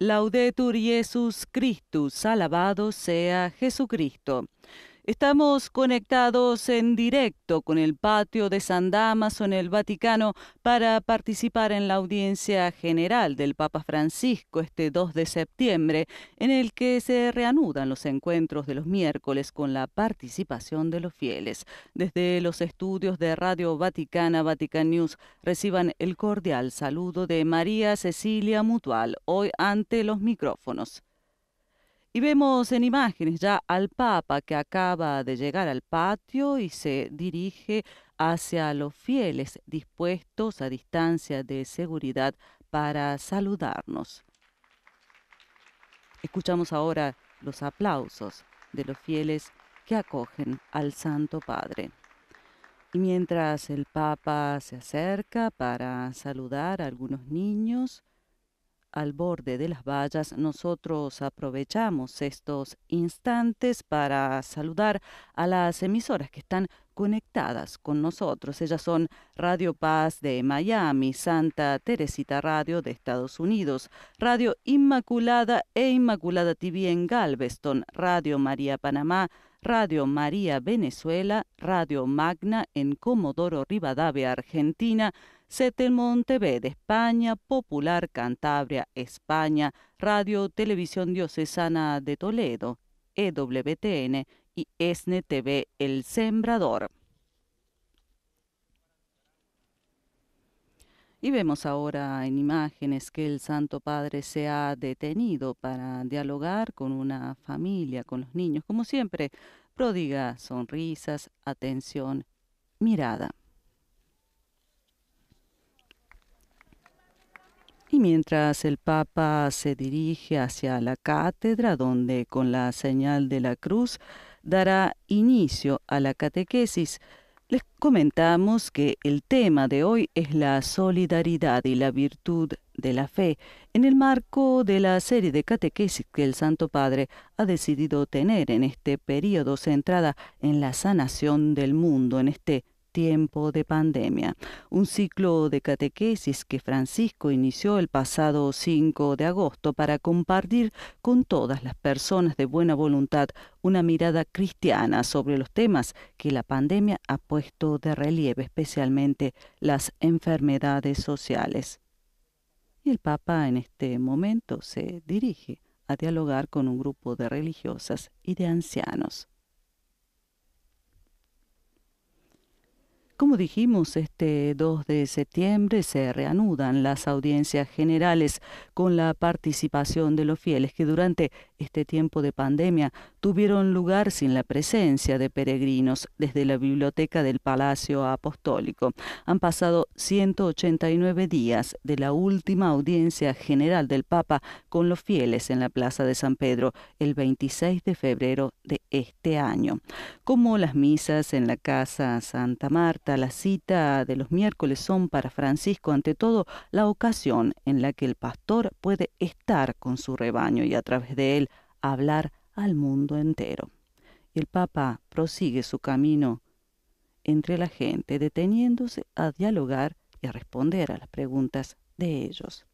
Laudetur Jesus Christus, alabado sea Jesucristo. Estamos conectados en directo con el patio de San Dámaso en el Vaticano para participar en la audiencia general del Papa Francisco este 2 de septiembre, en el que se reanudan los encuentros de los miércoles con la participación de los fieles. Desde los estudios de Radio Vaticana, Vatican News, reciban el cordial saludo de María Cecilia Mutual, hoy ante los micrófonos. Y vemos en imágenes ya al Papa que acaba de llegar al patio y se dirige hacia los fieles dispuestos a distancia de seguridad para saludarnos. Escuchamos ahora los aplausos de los fieles que acogen al Santo Padre. Y mientras el Papa se acerca para saludar a algunos niños, al borde de las vallas, nosotros aprovechamos estos instantes para saludar a las emisoras que están conectadas con nosotros. Ellas son Radio Paz de Miami, Santa Teresita Radio de Estados Unidos, Radio Inmaculada e Inmaculada TV en Galveston, Radio María Panamá, Radio María Venezuela, Radio Magna en Comodoro Rivadavia, Argentina, Setelmont TV de España, Popular Cantabria, España, Radio Televisión Diocesana de Toledo, EWTN y ESNE TV El Sembrador. Y vemos ahora en imágenes que el Santo Padre se ha detenido para dialogar con una familia, con los niños, como siempre, prodiga sonrisas, atención, mirada. Y mientras el Papa se dirige hacia la cátedra, donde con la señal de la cruz dará inicio a la catequesis, les comentamos que el tema de hoy es la solidaridad y la virtud de la fe, en el marco de la serie de catequesis que el Santo Padre ha decidido tener en este periodo centrada en la sanación del mundo, en este tiempo de pandemia. Un ciclo de catequesis que Francisco inició el pasado 5 de agosto para compartir con todas las personas de buena voluntad una mirada cristiana sobre los temas que la pandemia ha puesto de relieve, especialmente las enfermedades sociales. Y el Papa en este momento se dirige a dialogar con un grupo de religiosas y de ancianos. Como dijimos, este 2 de septiembre se reanudan las audiencias generales con la participación de los fieles que durante este tiempo de pandemia tuvieron lugar sin la presencia de peregrinos desde la biblioteca del Palacio Apostólico. Han pasado 189 días de la última audiencia general del Papa con los fieles en la Plaza de San Pedro el 26 de febrero de este año. Como las misas en la Casa Santa Marta, la cita de los miércoles son para Francisco ante todo la ocasión en la que el pastor puede estar con su rebaño y a través de él hablar al mundo entero. El Papa prosigue su camino entre la gente, deteniéndose a dialogar y a responder a las preguntas de ellos.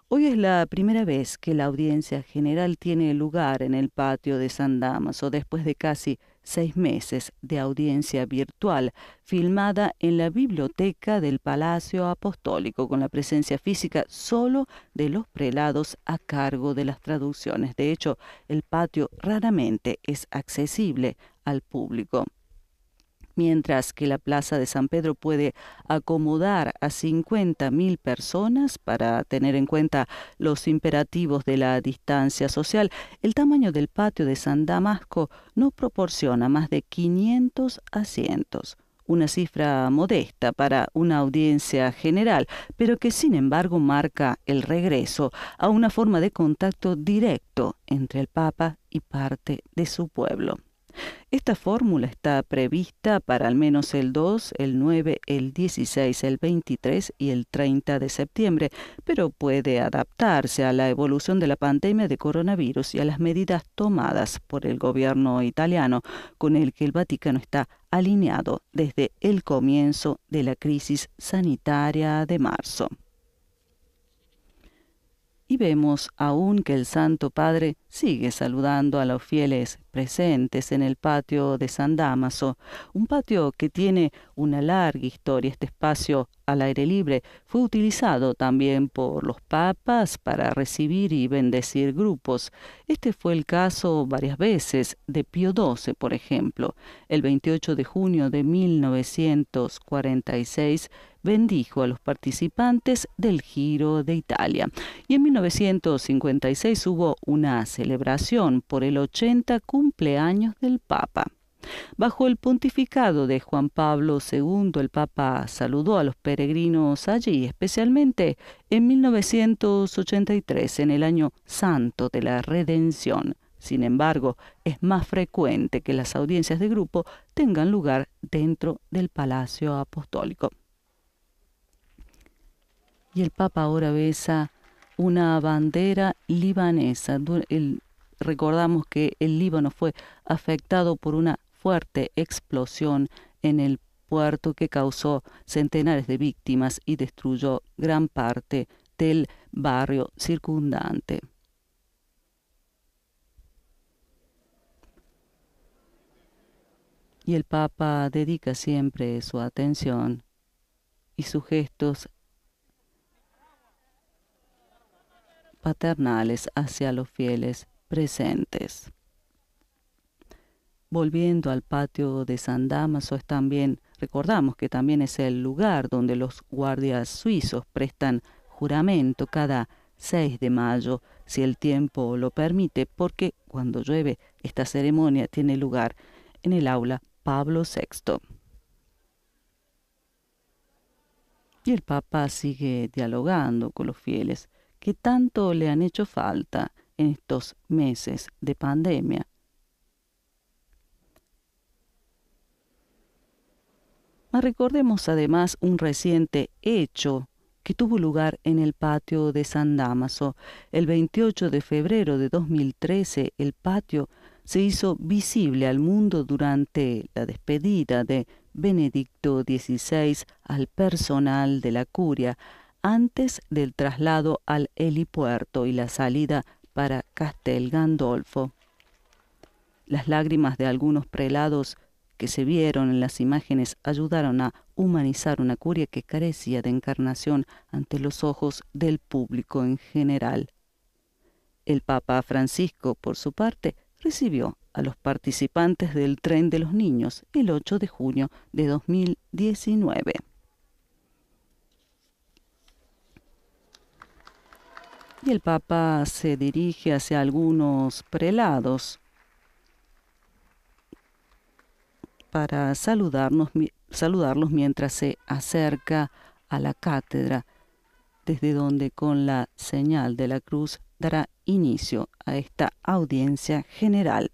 Hoy es la primera vez que la audiencia general tiene lugar en el patio de San Dámaso, después de casi 6 meses de audiencia virtual, filmada en la biblioteca del Palacio Apostólico, con la presencia física solo de los prelados a cargo de las traducciones. De hecho, el patio raramente es accesible al público. Mientras que la Plaza de San Pedro puede acomodar a 50.000 personas para tener en cuenta los imperativos de la distancia social, el tamaño del patio de San Damasco no proporciona más de 500 asientos. Una cifra modesta para una audiencia general, pero que sin embargo marca el regreso a una forma de contacto directo entre el Papa y parte de su pueblo. Esta fórmula está prevista para al menos el 2, el 9, el 16, el 23 y el 30 de septiembre, pero puede adaptarse a la evolución de la pandemia de coronavirus y a las medidas tomadas por el gobierno italiano, con el que el Vaticano está alineado desde el comienzo de la crisis sanitaria de marzo. Y vemos aún que el Santo Padre sigue saludando a los fieles presentes en el patio de San Dámaso, un patio que tiene una larga historia. Este espacio al aire libre fue utilizado también por los papas para recibir y bendecir grupos. Este fue el caso varias veces de Pío XII, por ejemplo. El 28 de junio de 1946 bendijo a los participantes del Giro de Italia. Y en 1956 hubo una celebración por el 80 cumpleaños del Papa. Bajo el pontificado de Juan Pablo II, el Papa saludó a los peregrinos allí, especialmente en 1983, en el año santo de la Redención. Sin embargo, es más frecuente que las audiencias de grupo tengan lugar dentro del Palacio Apostólico. Y el Papa ahora besa una bandera libanesa. Recordamos que el Líbano fue afectado por una fuerte explosión en el puerto que causó centenares de víctimas y destruyó gran parte del barrio circundante. Y el Papa dedica siempre su atención y sus gestos paternales hacia los fieles presentes. Volviendo al patio de San Dámaso, recordamos que también es el lugar donde los guardias suizos prestan juramento cada 6 de mayo, si el tiempo lo permite, porque cuando llueve esta ceremonia tiene lugar en el aula Pablo VI. Y el Papa sigue dialogando con los fieles que tanto le han hecho falta en estos meses de pandemia. Recordemos además un reciente hecho que tuvo lugar en el patio de San Dámaso. El 28 de febrero de 2013, el patio se hizo visible al mundo durante la despedida de Benedicto XVI al personal de la curia, antes del traslado al helipuerto y la salida para Castel Gandolfo. Las lágrimas de algunos prelados que se vieron en las imágenes ayudaron a humanizar una curia que carecía de encarnación ante los ojos del público en general. El Papa Francisco, por su parte, recibió a los participantes del Tren de los Niños el 8 de junio de 2019. Y el Papa se dirige hacia algunos prelados para saludarlos mientras se acerca a la cátedra, desde donde con la señal de la cruz dará inicio a esta audiencia general.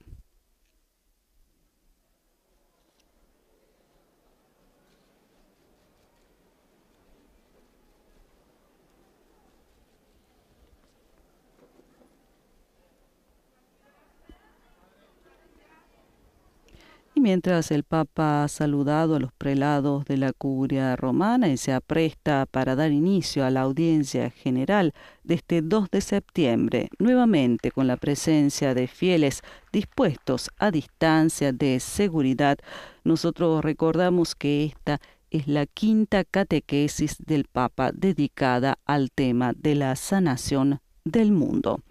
Y mientras el Papa ha saludado a los prelados de la curia romana y se apresta para dar inicio a la audiencia general de este 2 de septiembre, nuevamente con la presencia de fieles dispuestos a distancia de seguridad, nosotros recordamos que esta es la quinta catequesis del Papa dedicada al tema de la sanación del mundo.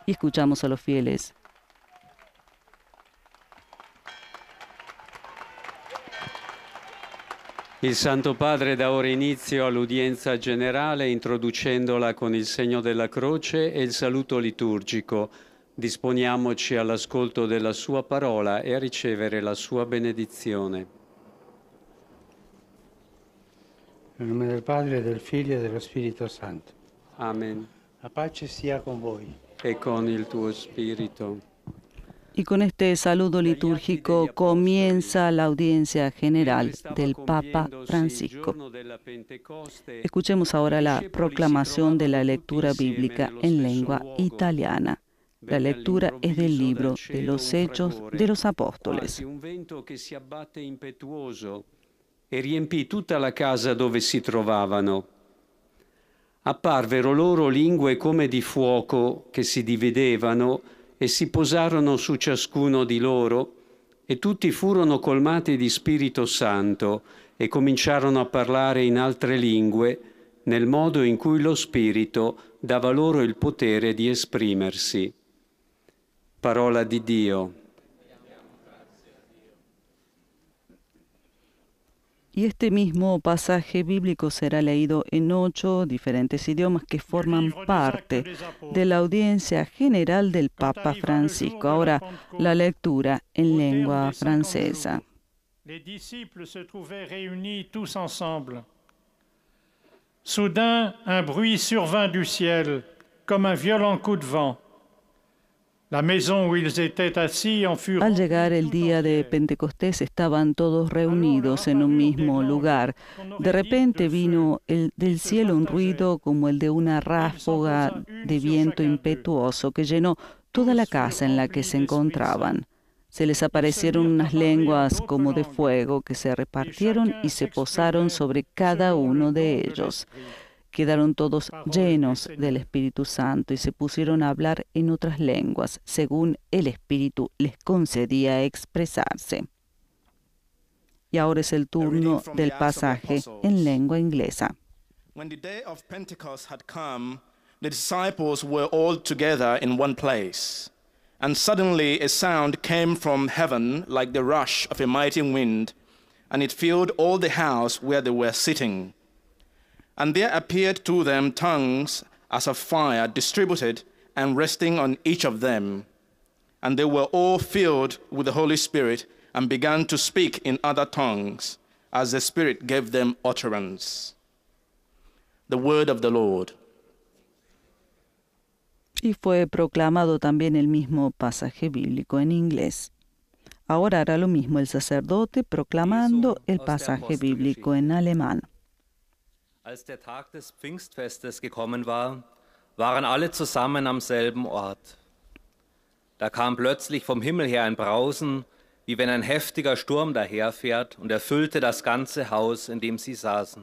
Y escuchamos a los fieles. Il Santo Padre dà ora inizio all'udienza generale introducendola con il segno della croce e il saluto liturgico. Disponiamoci all'ascolto della sua parola e a ricevere la sua benedizione. Nel nome del Padre, del Figlio e dello Spirito Santo. Amen. La pace sia con voi. E con il tuo spirito. Y con este saludo litúrgico comienza la audiencia general del Papa Francisco. Escuchemos ahora la proclamación de la lectura bíblica en lengua italiana. La lectura es del libro de los Hechos de los Apóstoles. Un vento che si abbatte impetuoso e riempì tutta la casa dove si trovavano. Apparvero loro lingue come di fuoco che si dividevano e si posarono su ciascuno di loro, e tutti furono colmati di Spirito Santo e cominciarono a parlare in altre lingue, nel modo in cui lo Spirito dava loro il potere di esprimersi. Parola di Dio. Y este mismo pasaje bíblico será leído en 8 diferentes idiomas que forman parte de la audiencia general del Papa Francisco. Ahora la lectura en lengua francesa. Les disciples se trouvaient réunis tous ensemble. Soudain, un bruit survint du ciel, comme un violent coup de vent. La maison où ils étaient assis en fut Al llegar el día de Pentecostés estaban todos reunidos en un mismo lugar. De repente vino del cielo un ruido como el de una ráfaga de viento impetuoso que llenó toda la casa en la que se encontraban. Se les aparecieron unas lenguas como de fuego que se repartieron y se posaron sobre cada uno de ellos. Quedaron todos llenos del Espíritu Santo y se pusieron a hablar en otras lenguas, según el Espíritu les concedía expresarse. Y ahora es el turno del pasaje en lengua inglesa. When the day of Pentecost had come, the disciples were all together in one place. And suddenly a sound came from heaven like the rush of a mighty wind, and it filled all the house where they were sitting. And there appeared to them tongues as of fire, distributed and resting on each of them. And they were all filled with the Holy Spirit and began to speak in other tongues, as the Spirit gave them utterance. The word of the Lord. Y fue proclamado también el mismo pasaje bíblico en inglés. Ahora hará lo mismo el sacerdote proclamando el pasaje bíblico en alemán. Als der Tag des Pfingstfestes gekommen war, waren alle zusammen am selben Ort. Da kam plötzlich vom Himmel her ein Brausen, wie wenn ein heftiger Sturm daherfährt, und erfüllte das ganze Haus, in dem sie saßen.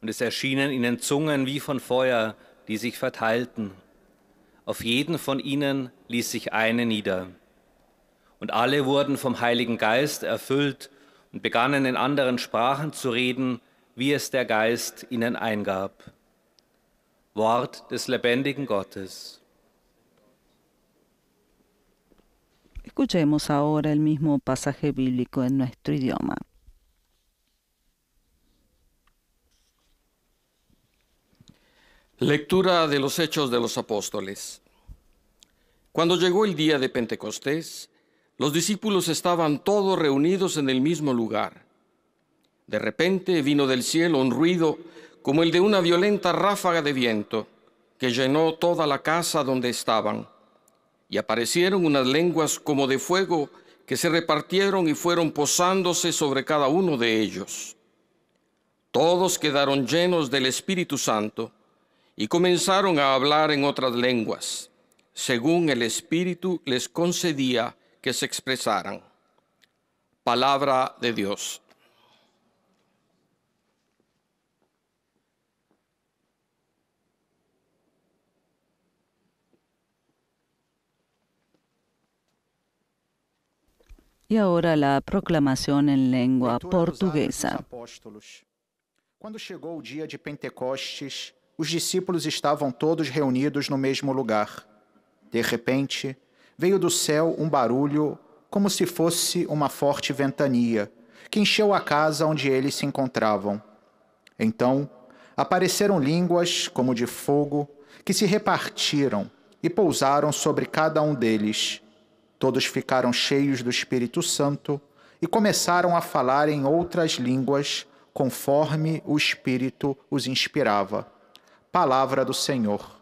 Und es erschienen ihnen Zungen wie von Feuer, die sich verteilten. Auf jeden von ihnen ließ sich eine nieder. Und alle wurden vom Heiligen Geist erfüllt und begannen in anderen Sprachen zu reden, wie es der Geist ihnen eingab. Wort des lebendigen Gottes. Escuchemos ahora el mismo pasaje bíblico en nuestro idioma. Lectura de los Hechos de los Apóstoles. Cuando llegó el día de Pentecostés, los discípulos estaban todos reunidos en el mismo lugar. De repente vino del cielo un ruido como el de una violenta ráfaga de viento que llenó toda la casa donde estaban, y aparecieron unas lenguas como de fuego que se repartieron y fueron posándose sobre cada uno de ellos. Todos quedaron llenos del Espíritu Santo y comenzaron a hablar en otras lenguas, según el Espíritu les concedía que se expresaran. Palabra de Dios. Y ahora la proclamación en lengua portuguesa. Quando chegou o dia de Pentecostes, os discípulos estavam todos reunidos no mesmo lugar. De repente, veio do céu um barulho como se fosse uma forte ventania, que encheu a casa onde eles se encontravam. Então, apareceram línguas como de fogo, que se repartiram e pousaram sobre cada um deles. Todos ficaram cheios do Espírito Santo e começaram a falar em outras línguas, conforme o Espírito os inspirava. Palavra do Senhor.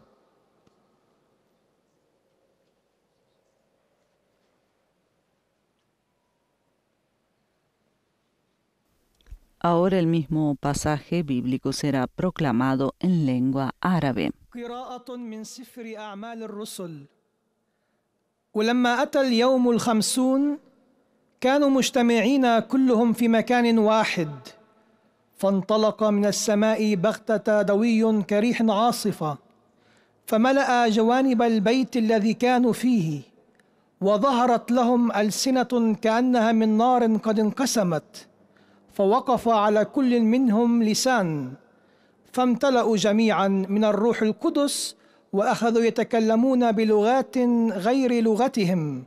Ahora el mismo pasaje bíblico será proclamado en lengua árabe. قراءة من سفر أعمال الرسل. ولما أتى اليوم الخمسون كانوا مجتمعين كلهم في مكان واحد، فانطلق من السماء بغتة دوي كريح عاصفة فملأ جوانب البيت الذي كانوا فيه، وظهرت لهم ألسنة كأنها من نار قد انقسمت، فوقف على كل منهم لسان، فامتلأوا جميعا من الروح القدس، وأخذوا يتكلمون بلغات غير لغتهم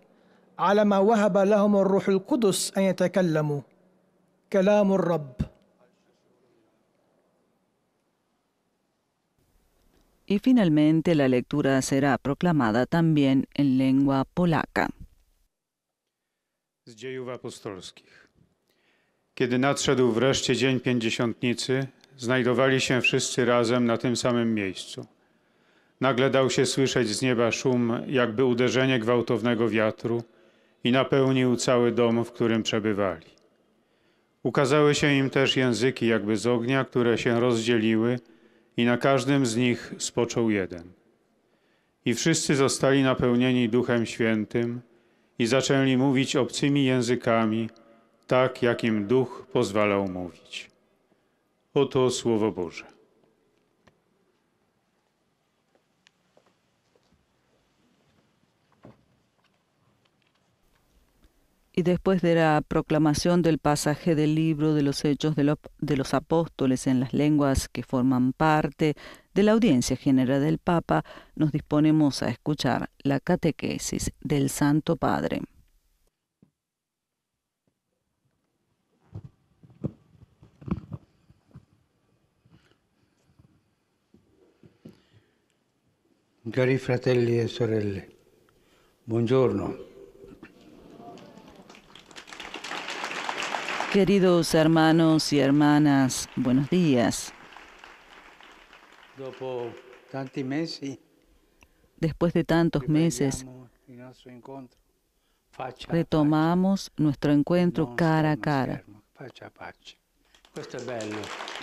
على ما وهب لهم الروح القدس أن يتكلموا. كلام الرب. Y finalmente la lectura será proclamada también en lengua polaca. Z Dziejów Apostolskich. Kiedy nadszedł wreszcie dzień Pięćdziesiątnicy, znajdowali się wszyscy razem na tym samym miejscu. Nagle dał się słyszeć z nieba szum, jakby uderzenie gwałtownego wiatru, i napełnił cały dom, w którym przebywali. Ukazały się im też języki jakby z ognia, które się rozdzieliły, i na każdym z nich spoczął jeden. I wszyscy zostali napełnieni Duchem Świętym i zaczęli mówić obcymi językami, tak jak im Duch pozwalał mówić. Oto Słowo Boże. Y después de la proclamación del pasaje del libro de los Hechos de los Apóstoles en las lenguas que forman parte de la audiencia general del Papa, nos disponemos a escuchar la catequesis del Santo Padre. Cari fratelli e sorelle, buongiorno. Queridos hermanos y hermanas, buenos días. Después de tantos meses, retomamos nuestro encuentro cara a cara.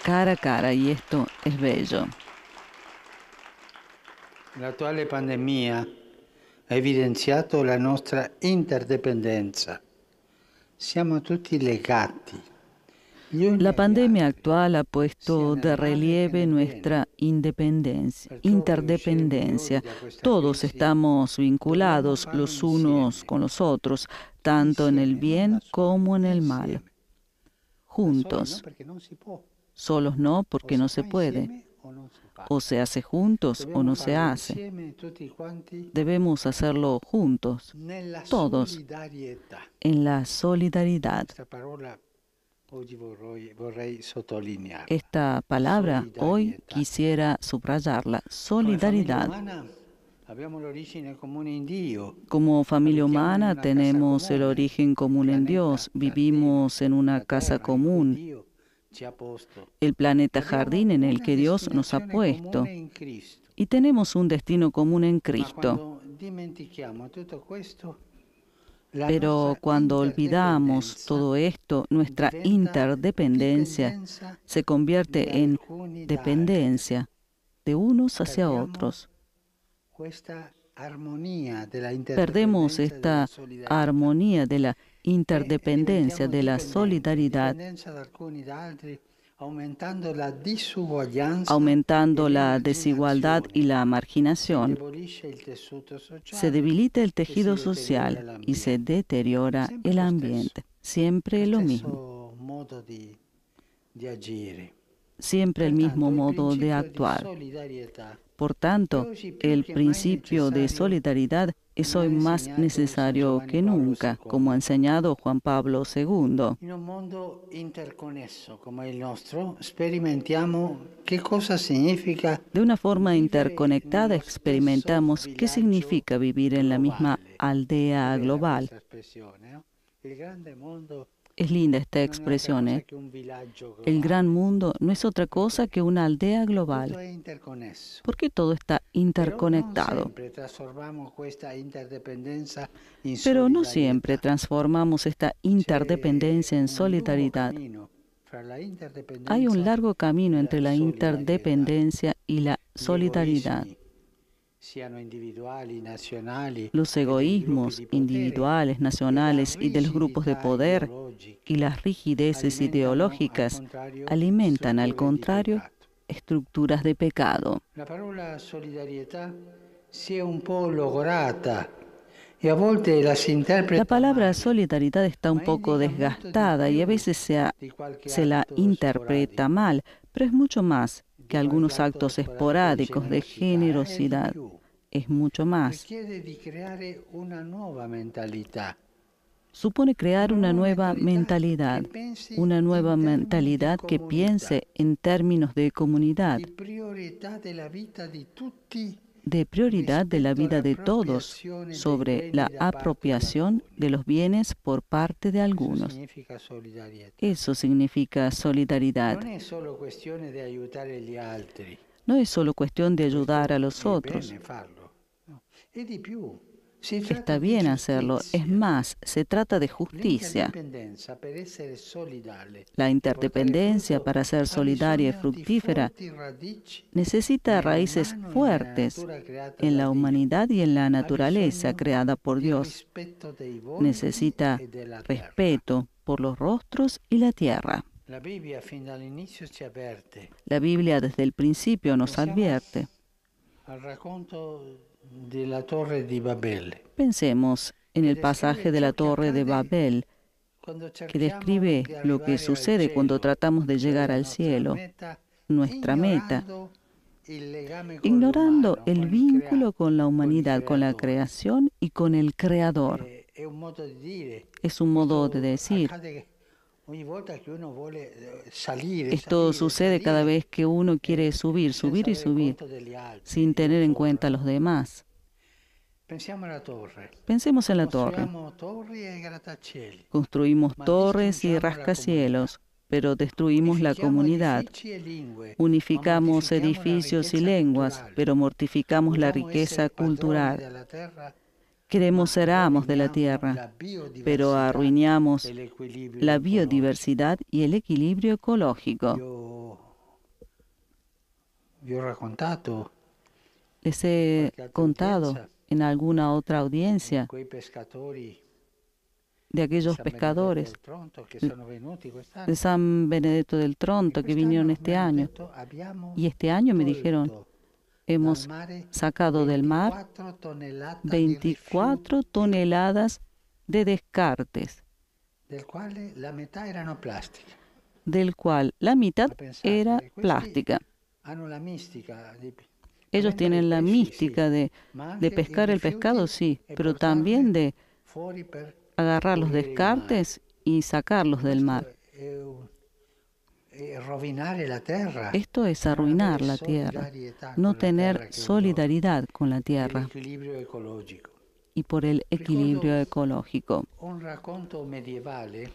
Cara a cara, y esto es bello. La attuale pandemia ha evidenziato la nostra interdipendenza. Siamo tutti legati. La pandemia actual ha puesto de relieve nuestra interdependencia. Todos estamos vinculados los unos con los otros, tanto en el bien como en el mal. Juntos. Solos no, porque no se puede. O se hace juntos o no se hace. Debemos hacerlo juntos, todos, en la solidaridad. Esta palabra hoy quisiera subrayarla, solidaridad. Como familia humana tenemos el origen común en Dios, vivimos en una casa común, el planeta jardín en el que Dios nos ha puesto, y tenemos un destino común en Cristo. Pero cuando olvidamos todo esto, nuestra interdependencia se convierte en dependencia de unos hacia otros. Perdemos esta armonía de la interdependencia, de la solidaridad, aumentando la desigualdad y la marginación. Se debilita el tejido social y se deteriora el ambiente. Siempre lo mismo. Siempre el mismo modo de actuar. Por tanto, el principio de solidaridad es hoy más necesario que nunca, como ha enseñado Juan Pablo II. En un mundo interconnesso como el nuestro, experimentiamo qué cosa significa. De una forma interconectada experimentamos qué significa vivir en la misma aldea global. Es linda esta expresión, ¿eh? El gran mundo no es otra cosa que una aldea global, porque todo está interconectado. Pero no siempre transformamos esta interdependencia en solidaridad. Hay un largo camino entre la interdependencia y la solidaridad. Los egoísmos individuales, nacionales y de los grupos de poder y las rigideces ideológicas alimentan, al contrario, estructuras de pecado. La parola solidarietà si è un po' logorata y a volte la si interpreta La palabra male. solidaridad está un poco desgastada y a veces se la interpreta mal, pero es mucho más que algunos actos esporádicos de generosidad. Es mucho más. Richiede di creare una nuova mentalità. Supone crear una nueva mentalidad que piense en términos de comunidad, Di priorità della vita di tutti de prioridad de la vida de todos sobre la apropiación de los bienes por parte de algunos. significa solidarietà. Eso significa solidaridad. Non è solo questione di aiutare gli altri. No es solo cuestión de ayudar a los È otros. bene farlo. No. E di più. Si Está tratta di bien hacerlo. Es giustizia. más, se trata de justicia. L'interdipendenza per essere solidale La interdependencia, para ser solidaria y fructífera, necesita raíces fuertes en la humanidad y en la naturaleza creada por Dios. Necesita respeto por los rostros y la tierra. La Bibbia fin dall'inizio ci avverte La Biblia desde el principio nos advierte. al racconto della Torre di Babele. Pensemos en el pasaje de la Torre de Babel, Quando que describe cerchiamo di lo que arrivare al sucede cielo, cuando tratamos de llegar la al nostra cielo, meta, nuestra meta, il legame con ignorando l'umano, el con il vínculo con la con il humanidad, con la creatore. creación y con el Creador. È un modo di dire. Es un modo de decir. Accade che ogni volta che uno vuole salire, Esto sucede cada vez que uno quiere subir y subir, sin tener en cuenta a los demás. Pensiamo alla torre. Pensemos en la torre. Costruiamo torri e grattacieli. Construimos torres y rascacielos, pero destruimos la comunidad. Edifici e lingue, Unificamos ma mortifichiamo la edificios y ricchezza lenguas, culturale. pero mortificamos la Vogliamo riqueza essere padroni cultural. della terra, Queremos ser amos de la roviniamo tierra, la biodiversità pero arruinamos e l'equilibrio la ecologico. biodiversidad y el equilibrio ecológico. Vi ho raccontato Les he contado en alguna otra audiencia quei pescatori de aquellos San Benedetto pescadores del Tronto che sono venuti quest'anno. de San Benedetto del Tronto que vinieron este año. Y este año me dijeron, hemos sacado del mar 24 toneladas de descartes, del quale la metà erano plastica. del cual la mitad Pensate, era questi plástica. Hanno la mistica di Ellos tienen la mística de pescar el pescado, sí, pero también de fuori per agarrar los descartes y sacarlos del mar. rovinare la terra. Esto es arruinar la tierra, no tener solidaridad con la tierra L'equilibrio ecologico. y por el equilibrio ecológico. Un racconto medievale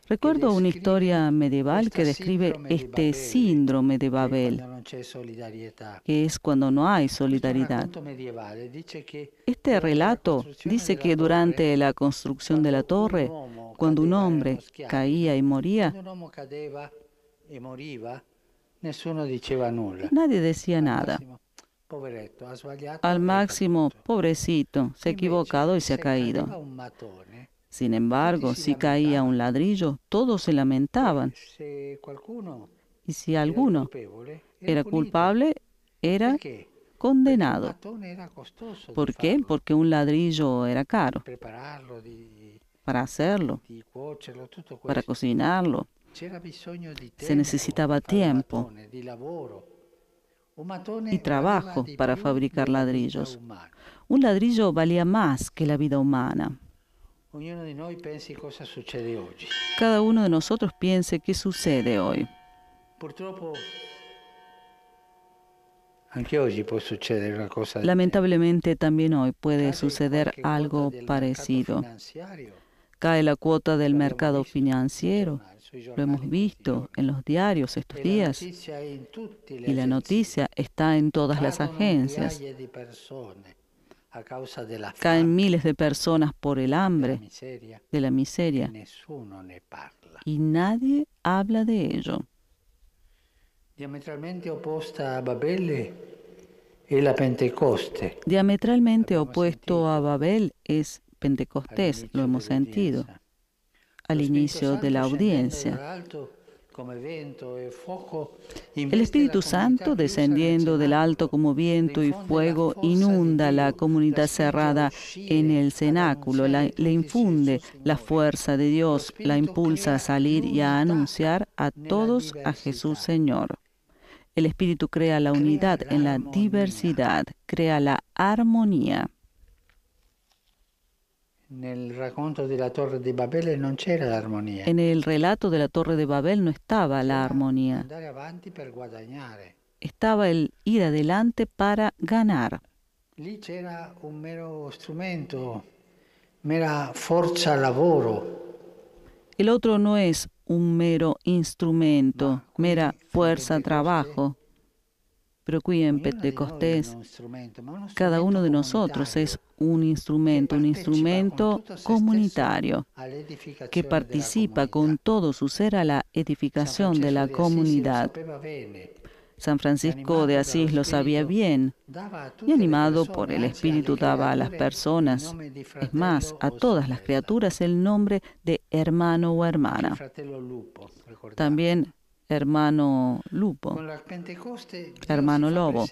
Recuerdo una historia medieval que describe este síndrome de Babel, quando non c'è solidarietà. que es cuando no hay solidaridad. Racconto medievale dice che Este relato dice que durante la construcción de la torre, cuando un hombre caía y moría, quando un uomo cadeva e moriva, nessuno diceva nulla. nadie decía nada. Poveretto, ha sbagliato. Al e máximo, caduto. pobrecito, se ha Invece, equivocado y se ha se cadeva caído. un mattone, Sin embargo, si caía un ladrillo, todos se lamentaban. se qualcuno Y si era alguno colpevole, era punito. culpable, era Perché? Perché il condenado. mattone era costoso di ¿Por qué? farlo, Porque un ladrillo era caro prepararlo, di para hacerlo, cuocerlo, tutto questo. para cocinarlo. C'era bisogno di Se tempo necesitaba per fare un tiempo mattone, di lavoro. Un mattone y trabajo valeva di para più fabricar della ladrillos. vita umana. Un ladrillo valía más que la vida humana. Ognuno di noi pensi cosa succede oggi. Cada uno de nosotros piense qué sucede hoy. Purtroppo anche oggi può succedere una cosa del Lamentablemente también hoy puede genere. Cade suceder qualche quota algo del mercato parecido. finanziario, Cae la cuota del lo abbiamo mercado visto sui financiero. giornali, sui Lo hemos giornali visto quotidiani. en los diarios estos E la días notizia è in tutte le y la agenzie. noticia está en todas las Cadono agencias. migliaia di persone a causa della Caen fame, miles de personas por el della hambre, miseria, de la e miseria, nessuno ne parla. y nadie habla de ello. Diametralmente opposta a Babele è la Pentecoste. Diametralmente opuesto a Babel es Pentecostés, lo hemos sentido, al inicio de la audiencia. El Espíritu Santo, descendiendo del alto como viento y fuego, inunda la comunidad cerrada en el cenáculo, le infunde la fuerza de Dios, la impulsa a salir y a anunciar a todos a Jesús Señor. El Espíritu crea la unidad en la diversidad, crea la armonía. En el relato de la Torre de Babel no c'era l'armonia. En el relato de la Torre de Babel no estaba la armonía. Estaba el ir adelante para ganar. Lì c'era un mero strumento, mera forza lavoro. El otro no es un mero instrumento, mera fuerza trabajo. Pero aquí en Pentecostés, cada uno de nosotros es un instrumento comunitario que participa con todo su ser a la edificación de la comunidad. San Francisco de Asís lo sabía bien y animado por el Espíritu daba a las personas, es más, a todas las criaturas, el nombre de hermano o hermana. También hermano lupo, hermano lobo.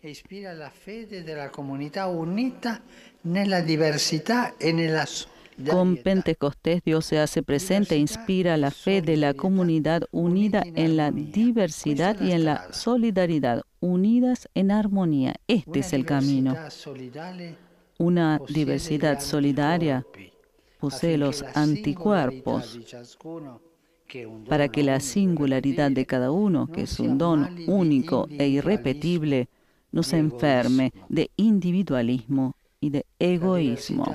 Ispira la fede della comunità unita nella diversità e nella solidarietà. Con Pentecostés Dios se hace presente e inspira la fe de la comunidad unida en la diversidad y en la solidaridad, unidas en armonía. Este es el camino. Una diversidad solidaria posee los anticuerpos para que la singularidad de cada uno, que es un don único e irrepetible, no se enferme de individualismo y de egoísmo.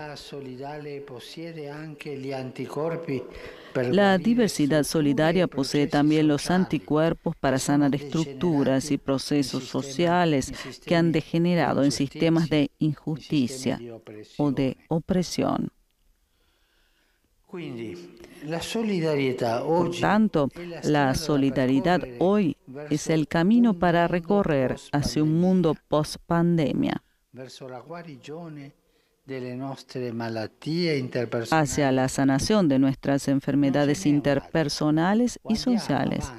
La diversidad solidaria posee también los anticuerpos para sanar estructuras y procesos sociales que han degenerado en sistemas de injusticia o de opresión. Por tanto, la solidaridad hoy es el camino para recorrer hacia un mundo post-pandemia, hacia la sanación de nuestras enfermedades interpersonales y sociales.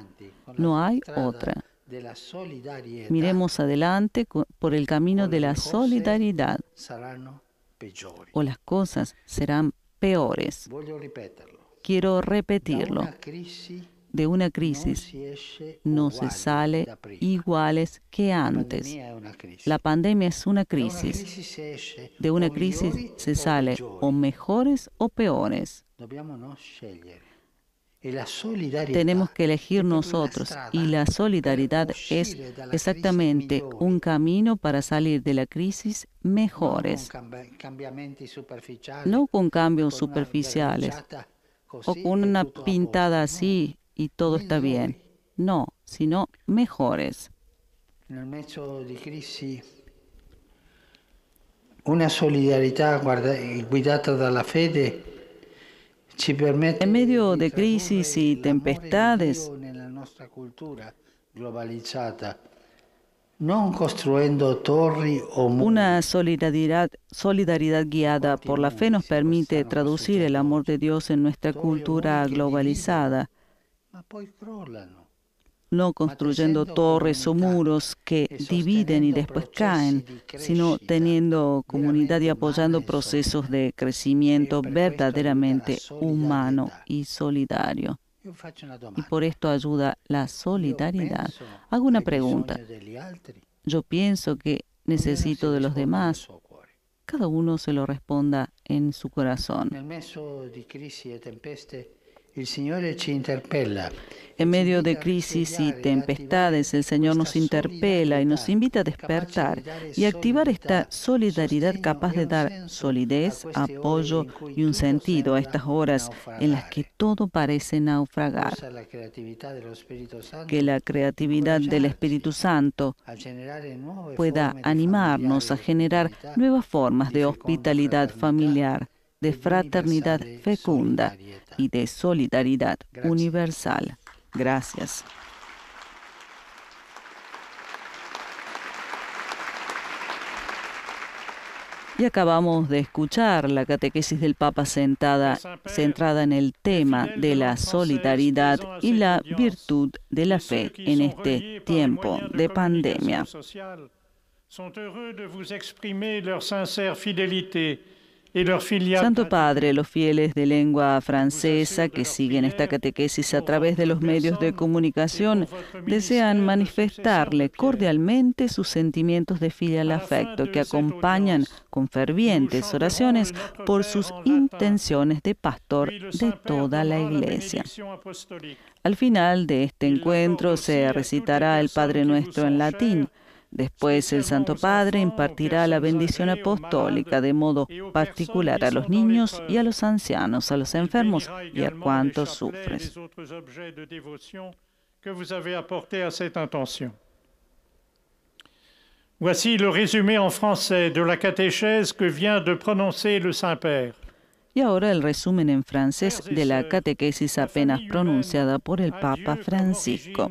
No hay otra. Miremos adelante por el camino de la solidaridad, o las cosas serán peores. Quiero repetirlo. De una crisis no se sale iguales que antes. La pandemia es una crisis. De una crisis se sale o mejores o peores. Tenemos que elegir nosotros, y la solidaridad es exactamente un camino para salir de la crisis mejores. No con cambios superficiales o con una pintada así y todo está bien. No, sino mejores. Una solidaridad guidata dalla fede. En medio de crisis y tempestades, una solidaridad guiada por la fe nos permite traducir el amor de Dios en nuestra cultura globalizada, no construyendo torres o muros que dividen y después caen, sino teniendo comunidad y apoyando procesos de crecimiento verdaderamente humano y solidario. Y por esto ayuda la solidaridad. Hago una pregunta. Yo pienso que necesito de los demás. Cada uno se lo responda en su corazón. En medio de crisis y tempestades, el Señor nos interpela y nos invita a despertar y activar esta solidaridad capaz de dar solidez, apoyo y un sentido a estas horas en las que todo parece naufragar. Que la creatividad del Espíritu Santo pueda animarnos a generar nuevas formas de hospitalidad familiar, de fraternidad fecunda y de solidaridad universal. Gracias. Y acabamos de escuchar la catequesis del Papa centrada en el tema de la solidaridad y la virtud de la fe en este tiempo de pandemia. Santo Padre, los fieles de lengua francesa que siguen esta catequesis a través de los medios de comunicación desean manifestarle cordialmente sus sentimientos de filial afecto que acompañan con fervientes oraciones por sus intenciones de pastor de toda la Iglesia. Al final de este encuentro se recitará el Padre Nuestro en latín. Después el Santo Padre impartirá la bendición apostólica de modo particular a los niños y a los ancianos, a los enfermos y a cuantos sufren. Voici le résumé en français de la catéchèse que vient de prononcer le Saint-Père. Y ahora el resumen en francés de la catequesis apenas pronunciada por el Papa Francisco.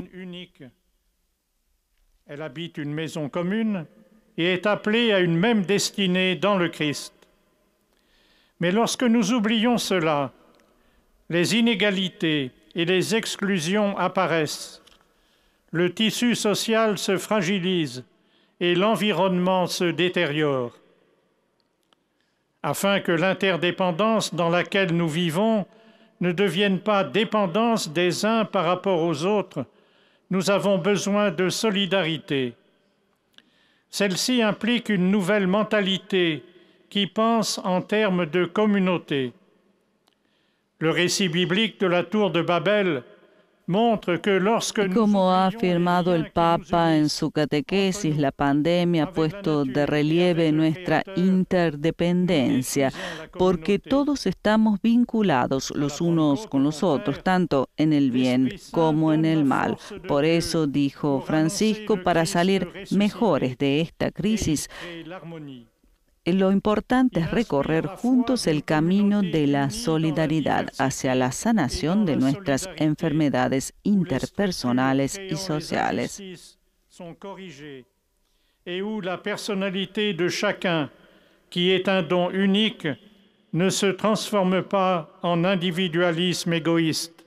Elle habite une maison commune et est appelée à une même destinée dans le Christ. Mais lorsque nous oublions cela, les inégalités et les exclusions apparaissent, le tissu social se fragilise et l'environnement se détériore. Afin que l'interdépendance dans laquelle nous vivons ne devienne pas dépendance des uns par rapport aux autres, nous avons besoin de solidarité. Celle-ci implique une nouvelle mentalité qui pense en termes de communauté. Le récit biblique de la tour de Babel montre que lorsque como ha afirmado el Papa en su catequesis, la pandemia ha puesto de relieve nuestra interdependencia, porque todos estamos vinculados los unos con los otros, tanto en el bien como en el mal. Por eso, dijo Francisco, para salir mejores de esta crisis, lo importante es recorrer juntos el camino de la solidaridad hacia la sanación de nuestras enfermedades interpersonales y sociales. Et où la personnalité de chacun, qui est un don unique, ne se transforme pas en individualisme égoïste.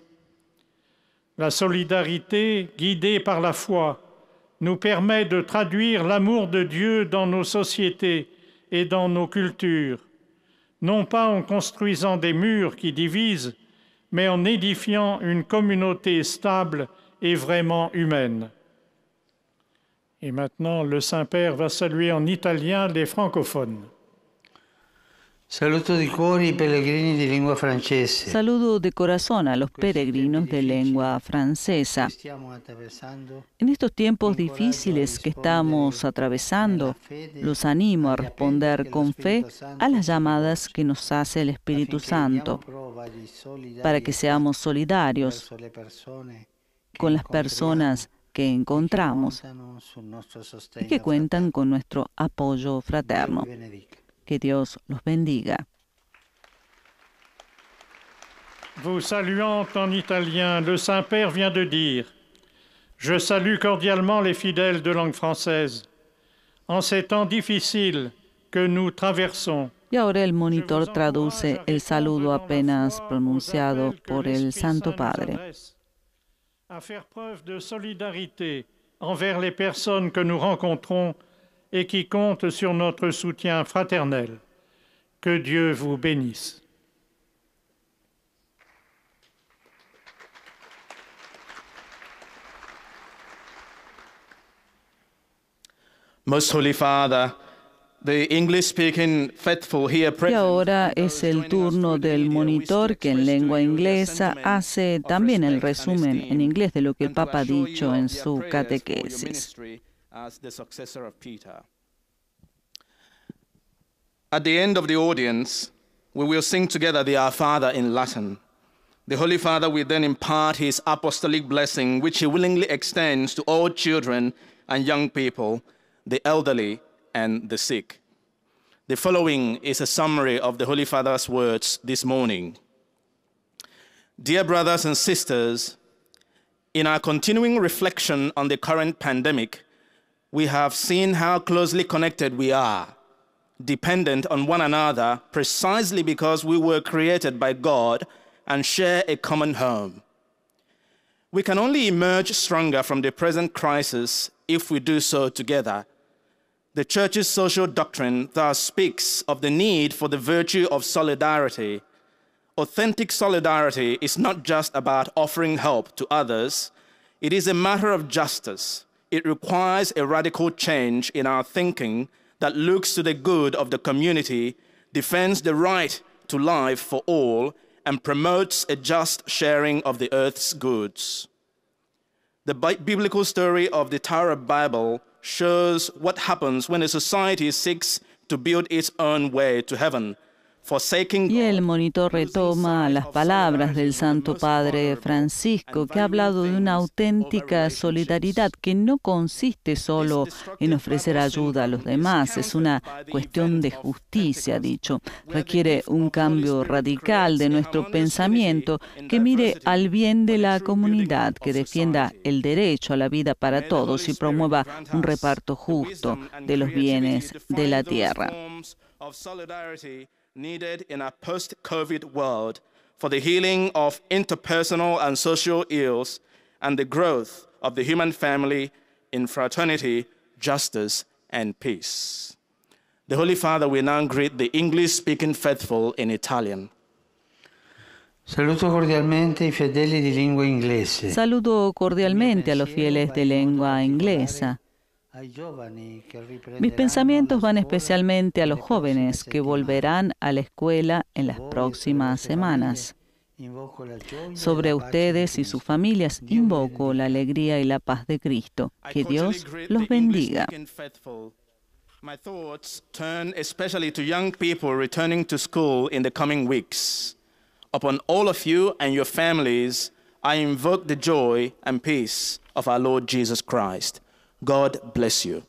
La solidarité, guidée par la foi, nous permet de traduire l'amour de Dieu dans nos sociétés et dans nos cultures, non pas en construisant des murs qui divisent, mais en édifiant une communauté stable et vraiment humaine. Et maintenant, le Saint-Père va saluer en italien les francophones. Saluto di cuore i pellegrini di lingua francese. Saludo de corazón a los peregrinos de lengua francesa. En estos tiempos difíciles que estamos atravesando, los animo a responder con fe a las llamadas que nos hace el Espíritu Santo, para que seamos solidarios con las personas que encontramos y que cuentan con nuestro apoyo fraterno. Que Dios los bendiga. Vous saluant en italien, le Saint-Père vient de dire « Je salue cordialement les fidèles de langue française. En ces temps difficiles que nous traversons, » Y ahora el monitor traduce el saludo apenas pronunciado por el Santo Padre. À faire preuve de solidarité envers les personnes que nous rencontrons et qui comptent sur notre soutien fraternel. Que Dieu vous bénisse. Most Holy Father, the English-speaking faithful here present, y ahora es el turno del monitor que en lengua inglesa hace también el resumen en inglés de lo que el Papa ha dicho en su catequesis. As the successor of Peter. At the end of the audience, we will sing together the Our Father in Latin. The Holy Father will then impart his apostolic blessing, which he willingly extends to all children and young people, the elderly and the sick. The following is a summary of the Holy Father's words this morning. Dear brothers and sisters, in our continuing reflection on the current pandemic, we have seen how closely connected we are, dependent on one another precisely because we were created by God and share a common home. We can only emerge stronger from the present crisis if we do so together. The Church's social doctrine thus speaks of the need for the virtue of solidarity. Authentic solidarity is not just about offering help to others. It is a matter of justice. It requires a radical change in our thinking that looks to the good of the community, defends the right to life for all, and promotes a just sharing of the earth's goods. The biblical story of the Tower of Babel shows what happens when a society seeks to build its own way to heaven. Y el monitor retoma las palabras del Santo Padre Francisco, que ha hablado de una auténtica solidaridad que no consiste solo en ofrecer ayuda a los demás, es una cuestión de justicia, ha dicho. Requiere un cambio radical de nuestro pensamiento que mire al bien de la comunidad, que defienda el derecho a la vida para todos y promueva un reparto justo de los bienes de la tierra. Needed in a post-COVID world for the healing of interpersonal and social ills and the growth of the human family in fraternity, justice, and peace. The Holy Father will now greet the English-speaking faithful in Italian. Saluto cordialmente I fedeli di lingua inglese. Saludo cordialmente a los fieles de lengua inglesa. Mis pensamientos van especialmente a los jóvenes que volverán a la escuela en las próximas semanas. Sobre ustedes y sus familias invoco la alegría y la paz de Cristo. Que Dios los bendiga. My thoughts turn especially to young people returning to school in the coming weeks. Upon all of you and your families, I invoke the joy and peace of our Lord Jesus Christ. God bless you.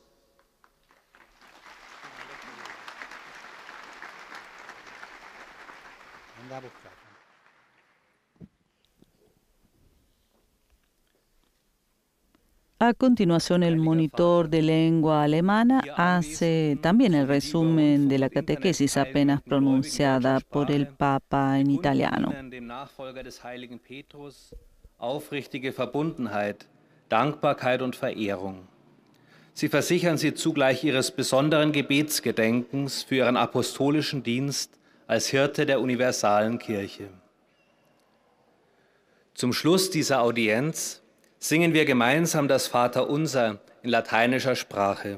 A continuación, el monitor de lengua alemana hace también el resumen de la catequesis apenas pronunciada por el Papa en italiano. Aufrichtige Verbundenheit, Dankbarkeit und Verehrung. Sie versichern sie zugleich ihres besonderen Gebetsgedenkens für ihren apostolischen Dienst als Hirte der universalen Kirche. Zum Schluss dieser Audienz singen wir gemeinsam das Vaterunser in lateinischer Sprache.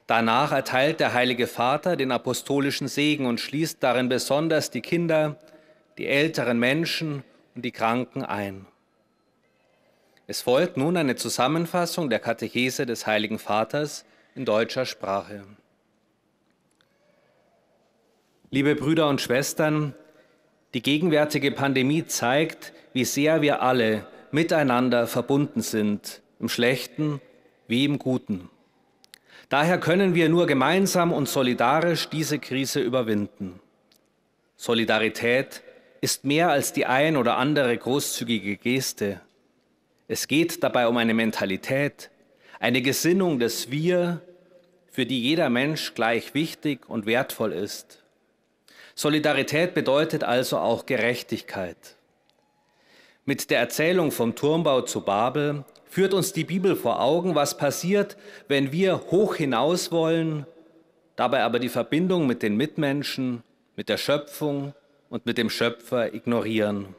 Danach erteilt der Heilige Vater den apostolischen Segen und schließt darin besonders die Kinder, die älteren Menschen und die Kranken ein. Es folgt nun eine Zusammenfassung der Katechese des Heiligen Vaters in deutscher Sprache. Liebe Brüder und Schwestern, die gegenwärtige Pandemie zeigt, wie sehr wir alle miteinander verbunden sind, im Schlechten wie im Guten. Daher können wir nur gemeinsam und solidarisch diese Krise überwinden. Solidarität ist mehr als die ein oder andere großzügige Geste. Es geht dabei um eine Mentalität, eine Gesinnung des Wir, für die jeder Mensch gleich wichtig und wertvoll ist. Solidarität bedeutet also auch Gerechtigkeit. Mit der Erzählung vom Turmbau zu Babel führt uns die Bibel vor Augen, was passiert, wenn wir hoch hinaus wollen, dabei aber die Verbindung mit den Mitmenschen, mit der Schöpfung und mit dem Schöpfer ignorieren.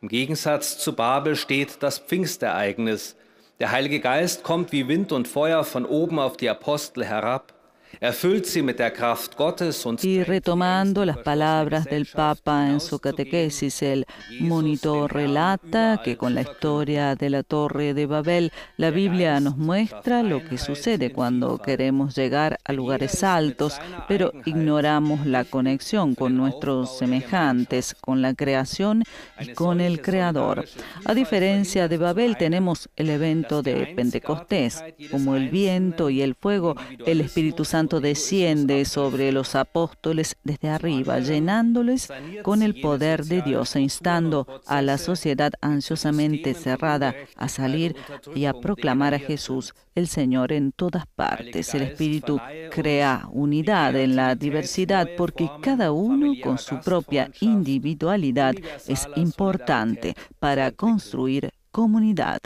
Im Gegensatz zu Babel steht das Pfingstereignis. Der Heilige Geist kommt wie Wind und Feuer von oben auf die Apostel herab. Erfüllt sie mit der Kraft Gottes und y retomando las palabras del Papa en su catequesis, el monitor relata que con la historia de la Torre de Babel, la Biblia nos muestra lo que sucede cuando queremos llegar a lugares altos, pero ignoramos la conexión con nuestros semejantes, con la creación y con el Creador. A diferencia de Babel, tenemos el evento de Pentecostés. Como el viento y el fuego, el Espíritu Santo Santo desciende sobre los apóstoles desde arriba, llenándoles con el poder de Dios e instando a la sociedad ansiosamente cerrada a salir y a proclamar a Jesús, el Señor, en todas partes. El Espíritu crea unidad en la diversidad porque cada uno con su propia individualidad es importante para construir comunidad.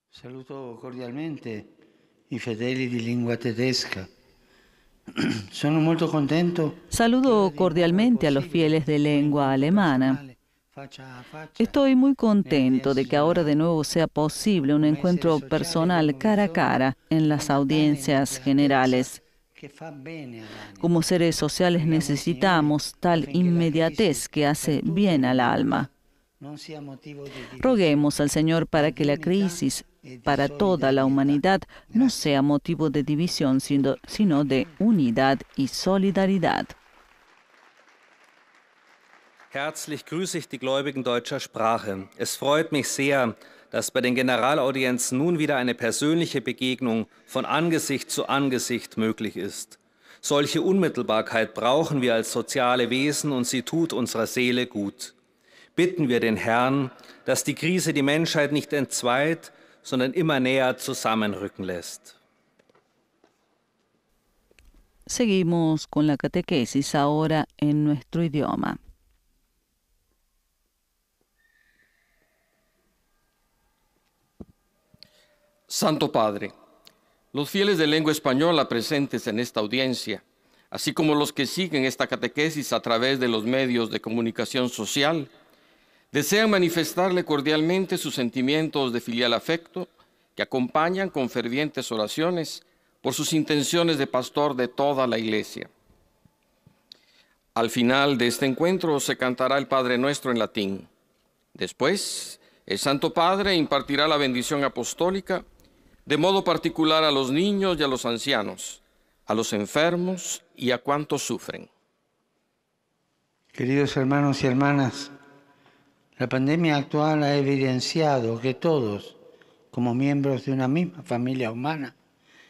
Saluto cordialmente i fedeli di lingua tedesca. Sono molto contento. Saludo cordialmente a los fieles de lengua alemana. Estoy muy contento de que ahora de nuevo sea posible un encuentro personal cara a cara en las audiencias generales. Como seres sociales necesitamos tal inmediatez que hace bien al alma. Roguemos al Señor para que la crisis para toda la humanidad no sea motivo de división, sino de unidad y solidaridad. Herzlich grüße ich die Gläubigen deutscher Sprache. Es freut mich sehr, dass bei den Generalaudienzen nun wieder eine persönliche Begegnung von Angesicht zu Angesicht möglich ist. Solche Unmittelbarkeit brauchen wir als soziale Wesen und sie tut unserer Seele gut. Bitten wir den Herrn, dass die Krise die Menschheit nicht entzweit, sondern immer näher zusammenrücken lässt. Seguimos con la catequesis ahora en nuestro idioma. Santo Padre, los fieles de lengua española presentes en esta audiencia, así como los que siguen esta catequesis a través de los medios de comunicación social, desean manifestarle cordialmente sus sentimientos de filial afecto que acompañan con fervientes oraciones por sus intenciones de pastor de toda la Iglesia. Al final de este encuentro se cantará el Padre Nuestro en latín. Después, el Santo Padre impartirá la bendición apostólica de modo particular a los niños y a los ancianos, a los enfermos y a cuantos sufren. Queridos hermanos y hermanas, la pandemia actual ha evidenciado que todos, como miembros de una misma familia humana,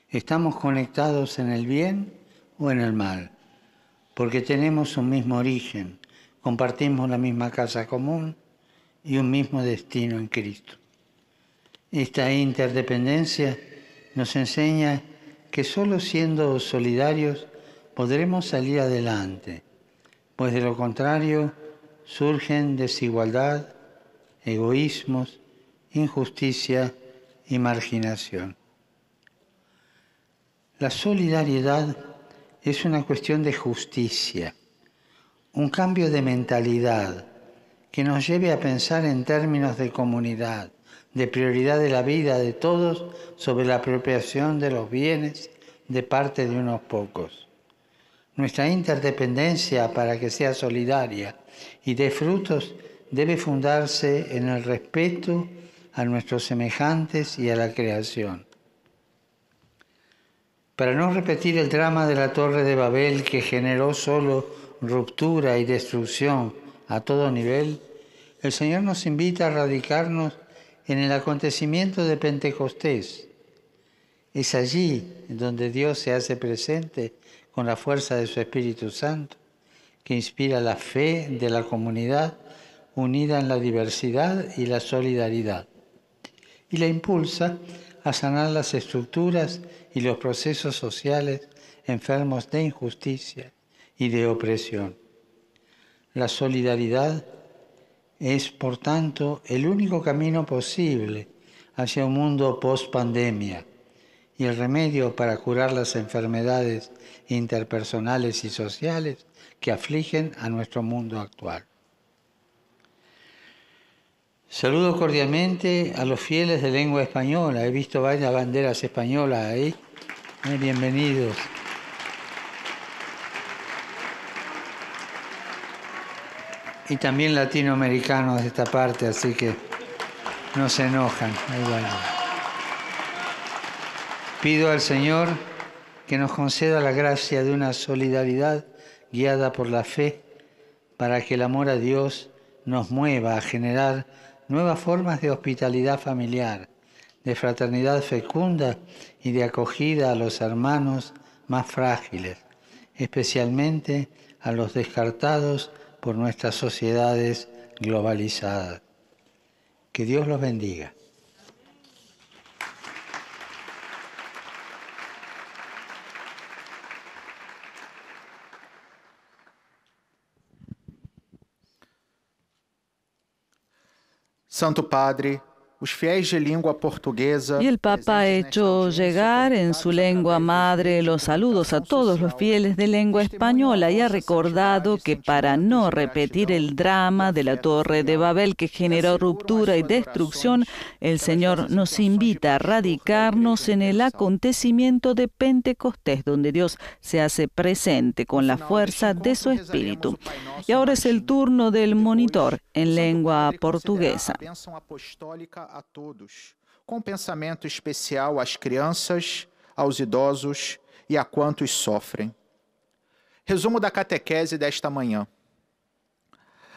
estamos conectados en el bien o en el mal, porque tenemos un mismo origen, compartimos la misma casa común y un mismo destino en Cristo. Esta interdependencia nos enseña que solo siendo solidarios podremos salir adelante, pues de lo contrario surgen desigualdad, egoísmos, injusticia y marginación. La solidaridad es una cuestión de justicia, un cambio de mentalidad que nos lleve a pensar en términos de comunidad, de prioridad de la vida de todos sobre la apropiación de los bienes de parte de unos pocos. Nuestra interdependencia para que sea solidaria y dé frutos debe fundarse en el respeto a nuestros semejantes y a la creación. Para no repetir el drama de la Torre de Babel que generó solo ruptura y destrucción a todo nivel, el Señor nos invita a radicarnos en el acontecimiento de Pentecostés. Es allí donde Dios se hace presente con la fuerza de su Espíritu Santo, que inspira la fe de la comunidad unida en la diversidad y la solidaridad, y la impulsa a sanar las estructuras y los procesos sociales enfermos de injusticia y de opresión. La solidaridad es, por tanto, el único camino posible hacia un mundo post-pandemia y el remedio para curar las enfermedades interpersonales y sociales que afligen a nuestro mundo actual. Saludo cordialmente a los fieles de lengua española. He visto varias banderas españolas ahí. Bienvenidos. Y también latinoamericanos de esta parte, así que no se enojan. Pido al Señor que nos conceda la gracia de una solidaridad guiada por la fe, para que el amor a Dios nos mueva a generar nuevas formas de hospitalidad familiar, de fraternidad fecunda y de acogida a los hermanos más frágiles, especialmente a los descartados por nuestras sociedades globalizadas. Que Dios los bendiga. Santo Padre, os fiéis de língua portuguesa. Y el Papa ha hecho llegar en su lengua madre los saludos a todos los fieles de lengua española y ha recordado que para no repetir el drama de la Torre de Babel que generó ruptura y destrucción, el Señor nos invita a radicarnos en el acontecimiento de Pentecostés, donde Dios se hace presente con la fuerza de su Espíritu. Y ahora es el turno del monitor en lengua portuguesa. A todos, com pensamento especial às crianças, aos idosos e a quantos sofrem. Resumo da catequese desta manhã.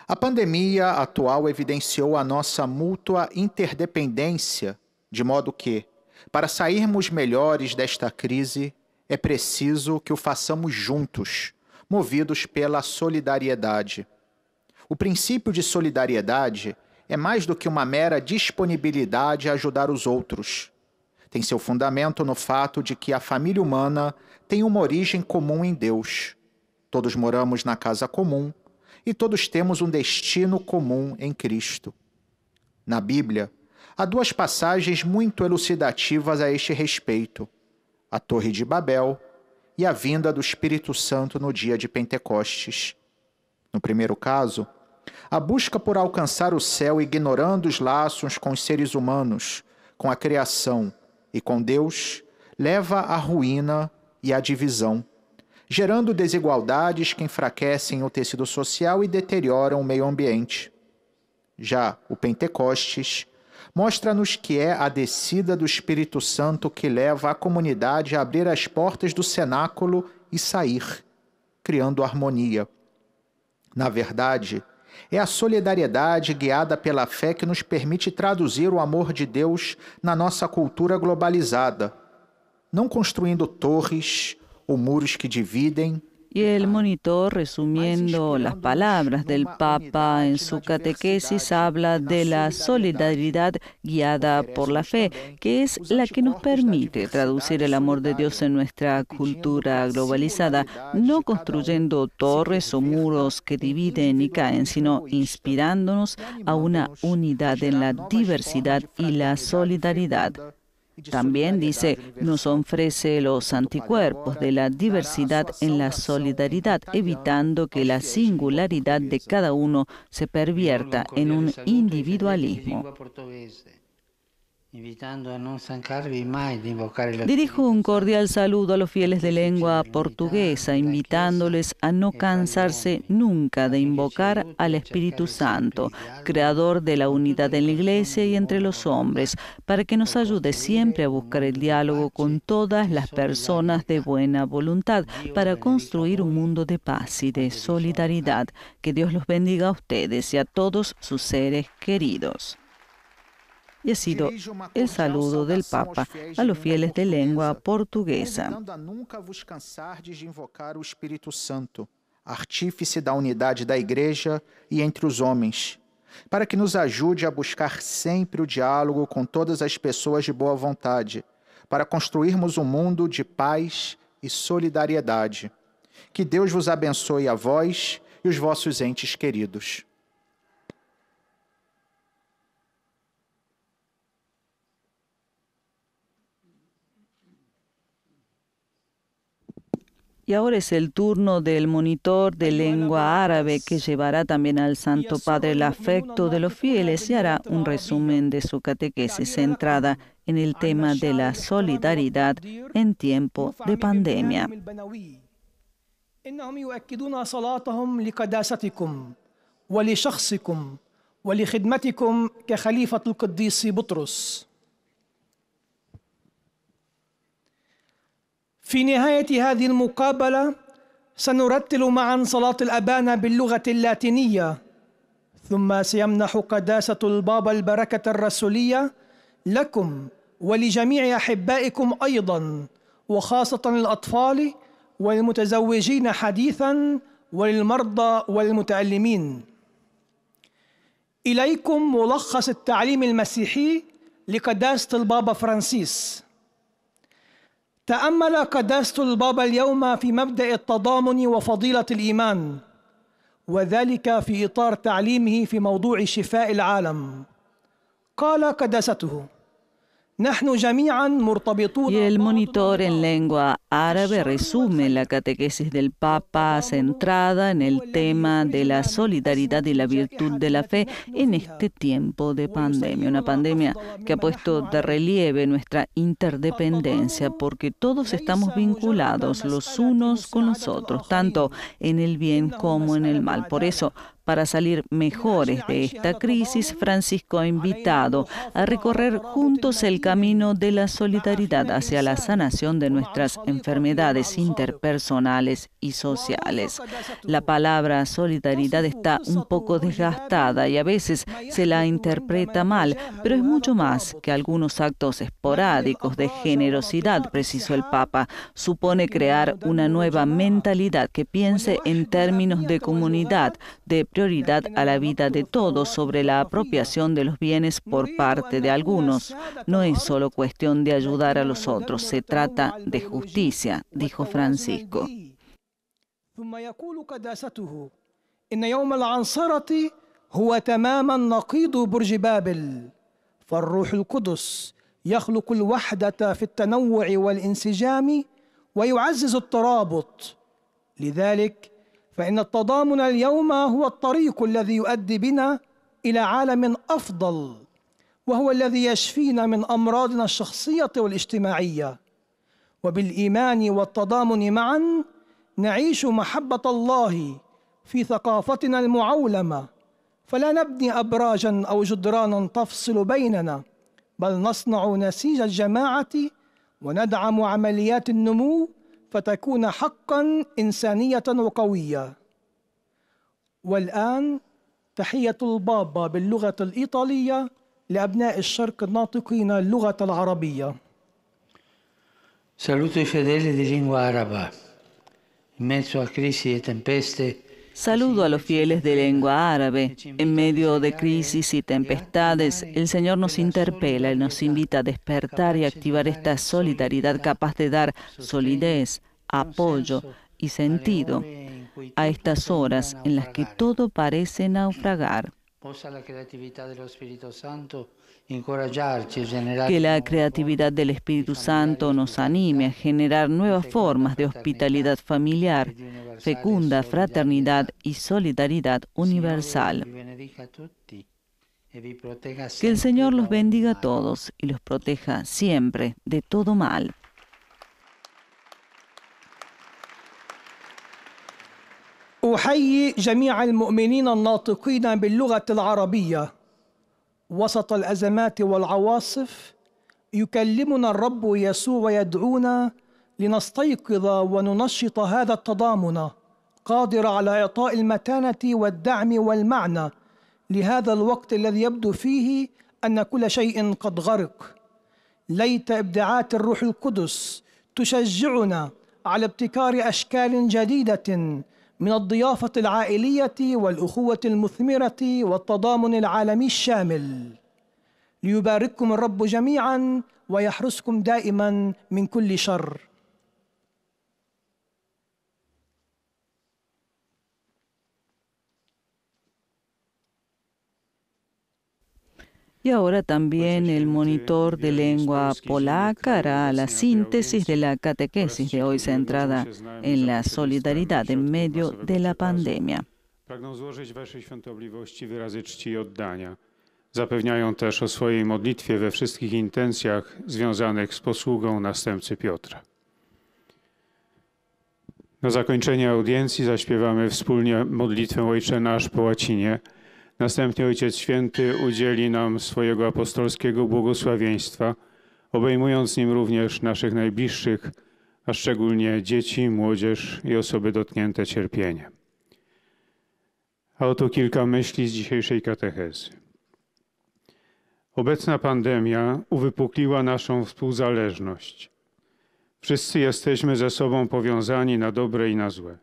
A pandemia atual evidenciou a nossa mútua interdependência, de modo que, para sairmos melhores desta crise, é preciso que o façamos juntos, movidos pela solidariedade. O princípio de solidariedade é mais do que uma mera disponibilidade a ajudar os outros. Tem seu fundamento no fato de que a família humana tem uma origem comum em Deus. Todos moramos na casa comum e todos temos um destino comum em Cristo. Na Bíblia, há duas passagens muito elucidativas a este respeito: a Torre de Babel e a vinda do Espírito Santo no dia de Pentecostes. No primeiro caso, a busca por alcançar o céu ignorando os laços com os seres humanos, com a criação e com Deus, leva à ruína e à divisão, gerando desigualdades que enfraquecem o tecido social e deterioram o meio ambiente. Já o Pentecostes mostra-nos que é a descida do Espírito Santo que leva a comunidade a abrir as portas do cenáculo e sair, criando harmonia. Na verdade, é a solidariedade guiada pela fé que nos permite traduzir o amor de Deus na nossa cultura globalizada, não construindo torres ou muros que dividem. Y el monitor, resumiendo las palabras del Papa en su catequesis, habla de la solidaridad guiada por la fe, que es la que nos permite traducir el amor de Dios en nuestra cultura globalizada, no construyendo torres o muros que dividen y caen, sino inspirándonos a una unidad en la diversidad y la solidaridad. También dice, nos ofrece los anticuerpos de la diversidad en la solidaridad, evitando que la singularidad de cada uno se pervierta en un individualismo. Dirijo un cordial saludo a los fieles de lengua portuguesa, invitándoles a no cansarse nunca de invocar al Espíritu Santo, creador de la unidad en la Iglesia y entre los hombres, para que nos ayude siempre a buscar el diálogo con todas las personas de buena voluntad, para construir un mundo de paz y de solidaridad. Que Dios los bendiga a ustedes y a todos sus seres queridos. Y ha sido el saludo del Papa a los fieles de lengua portuguesa. Nunca vos cansardes de invocar o Espírito Santo, artífice da unidade da Igreja e entre os homens, para que nos ajude a buscar sempre o diálogo com todas as pessoas de boa vontade, para construirmos um mundo de paz e solidariedade. Que Deus vos abençoe a vós e os vossos entes queridos. Y ahora es el turno del monitor de lengua árabe, que llevará también al Santo Padre el afecto de los fieles y hará un resumen de su catequesis centrada en el tema de la solidaridad en tiempo de pandemia. في نهاية هذه المقابلة سنرتل معا صلاة الأبانا باللغة اللاتينية، ثم سيمنح قداسة البابا البركة الرسولية لكم ولجميع أحبائكم أيضا، وخاصة للأطفال والمتزوجين حديثا وللمرضى والمتألمين. إليكم ملخص التعليم المسيحي لقداسة البابا فرانسيس. تأمل قداسة البابا اليوم في مبدأ التضامن وفضيلة الإيمان، وذلك في إطار تعليمه في موضوع شفاء العالم. قال قداسته: نحن جميعا مرتبطون. Y el monitor en lengua árabe resume la catequesis del Papa centrada en el tema de la solidaridad y la virtud de la fe en este tiempo de pandemia. Una pandemia que ha puesto de relieve nuestra interdependencia, porque todos estamos vinculados los unos con los otros, tanto en el bien como en el mal. Por eso, para salir mejores de esta crisis, Francisco ha invitado a recorrer juntos el camino de la solidaridad hacia la sanación de nuestras enfermedades interpersonales y sociales. La palabra solidaridad está un poco desgastada y a veces se la interpreta mal, pero es mucho más que algunos actos esporádicos de generosidad, precisó el Papa. Supone crear una nueva mentalidad que piense en términos de comunidad, de prioridad a la vida de todos sobre la apropiación de los bienes por parte de algunos. No es solo cuestión de ayudar a los otros, se trata de justicia, dijo Francisco. ثم يقول قداسته إن يوم العنصرة هو تماما نقيض برج بابل، فالروح القدس يخلق الوحدة في التنوع والانسجام ويعزز الترابط. لذلك فإن التضامن اليوم هو الطريق الذي يؤدي بنا إلى عالم أفضل، وهو الذي يشفينا من أمراضنا الشخصية والاجتماعية. وبالإيمان والتضامن معا نعيش محبة الله في ثقافتنا المعولمة، فلا نبني أبراجا أو جدرانا تفصل بيننا، بل نصنع نسيج الجماعة وندعم عمليات النمو فتكون حقا إنسانية وقوية. والآن تحية البابا باللغة الإيطالية لأبناء الشرق الناطقين اللغة العربية. Saluto i fedeli di lingua araba. In mezzo a crisi e tempeste. Saludo a los fieles de lengua árabe. En medio de crisis y tempestades, el Señor nos interpela y nos invita a despertar y activar esta solidaridad capaz de dar solidez, apoyo y sentido a estas horas en las que todo parece naufragar. Que la creatividad del Espíritu Santo nos anime a generar nuevas formas de hospitalidad familiar, fecunda fraternidad y solidaridad universal. Que el Señor los bendiga a todos y los proteja siempre de todo mal. أحيي جميع المؤمنين الناطقين باللغة العربية. وسط الأزمات والعواصف يكلمنا الرب يسوع ويدعونا لنستيقظ وننشط هذا التضامن، قادر على إعطاء المتانة والدعم والمعنى لهذا الوقت الذي يبدو فيه أن كل شيء قد غرق. ليت إبداعات الروح القدس تشجعنا على ابتكار أشكال جديدة من الضيافة العائلية والأخوة المثمرة والتضامن العالمي الشامل. ليبارككم الرب جميعا ويحرسكم دائما من كل شر. Y ahora también el monitor de lengua polaca hará la síntesis de la catequesis de hoy centrada en la solidaridad en medio de la pandemia. Pragną złożyć waszej świątobliwości wyrazy czci i oddania. Zapewniają też o swojej modlitwie we wszystkich intencjach związanych z posługą następcy Piotra. Na zakończenie audiencji zaśpiewamy wspólnie modlitwę Ojcze Nasz po łacinie. Następnie Ojciec Święty udzieli nam swojego apostolskiego błogosławieństwa, obejmując nim również naszych najbliższych, a szczególnie dzieci, młodzież i osoby dotknięte cierpieniem. A oto kilka myśli z dzisiejszej katechezy. Obecna pandemia uwypukliła naszą współzależność. Wszyscy jesteśmy ze sobą powiązani na dobre i na złe.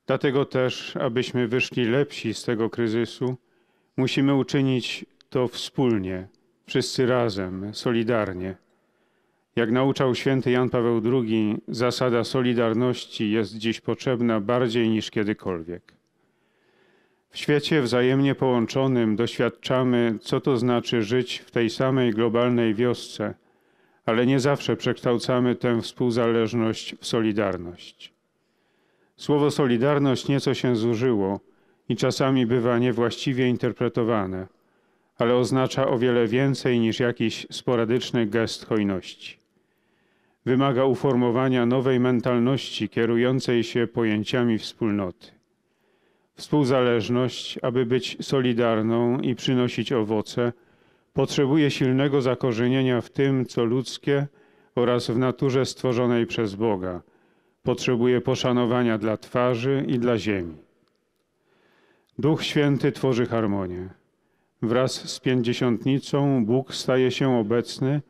Dlatego też, abyśmy wyszli lepsi z tego kryzysu, musimy uczynić to wspólnie, wszyscy razem, solidarnie. Jak nauczał święty Jan Paweł II, zasada solidarności jest dziś potrzebna bardziej niż kiedykolwiek. W świecie wzajemnie połączonym doświadczamy, co to znaczy żyć w tej samej globalnej wiosce, ale nie zawsze przekształcamy tę współzależność w solidarność. Słowo solidarność nieco się zużyło i czasami bywa niewłaściwie interpretowane, ale oznacza o wiele więcej niż jakiś sporadyczny gest hojności. Wymaga uformowania nowej mentalności kierującej się pojęciami wspólnoty. Współzależność, aby być solidarną i przynosić owoce, potrzebuje silnego zakorzenienia w tym, co ludzkie oraz w naturze stworzonej przez Boga. Potrzebuje poszanowania dla twarzy i dla ziemi. Duch Święty tworzy harmonię. Wraz z Pięćdziesiątnicą Bóg staje się obecny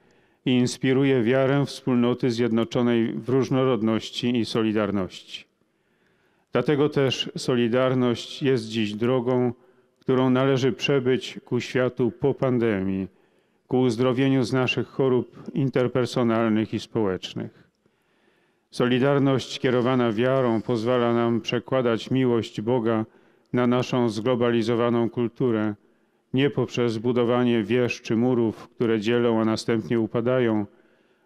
i inspiruje wiarę wspólnoty zjednoczonej w różnorodności i solidarności. Dlatego też solidarność jest dziś drogą, którą należy przebyć ku światu po pandemii, ku uzdrowieniu z naszych chorób interpersonalnych i społecznych. Solidarność kierowana wiarą pozwala nam przekładać miłość Boga na naszą zglobalizowaną kulturę, nie poprzez budowanie wież czy murów, które dzielą, a następnie upadają,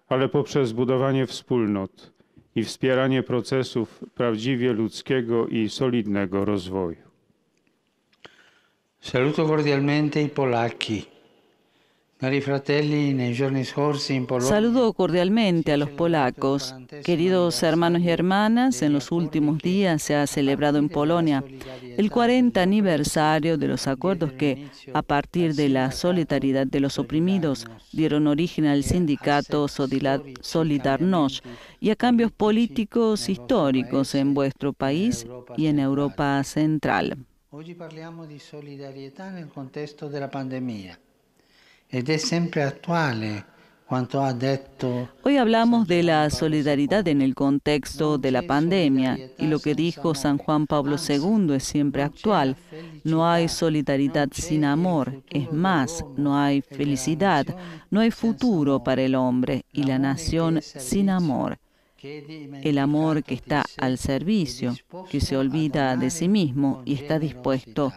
ale poprzez budowanie wspólnot i wspieranie procesów prawdziwie ludzkiego i solidnego rozwoju. Saluto cordialmente i polacchi. Saludo cordialmente a los polacos. Queridos hermanos y hermanas, en los últimos días se ha celebrado en Polonia el 40 aniversario de los acuerdos que, a partir de la solidaridad de los oprimidos, dieron origen al sindicato Solidarność y a cambios políticos históricos en vuestro país y en Europa Central. Oggi parliamo di solidarietà nel contesto della pandemia. Ed è sempre attuale quanto ha detto. Hoy hablamos de la solidaridad en el contexto de la pandemia y lo que dijo San Juan Pablo II es siempre actual. No hay solidaridad sin amor, es más, no hay felicidad, no hay futuro para el hombre y la nación sin amor. El amor que está al servicio, que se olvida de sí mismo y está dispuesto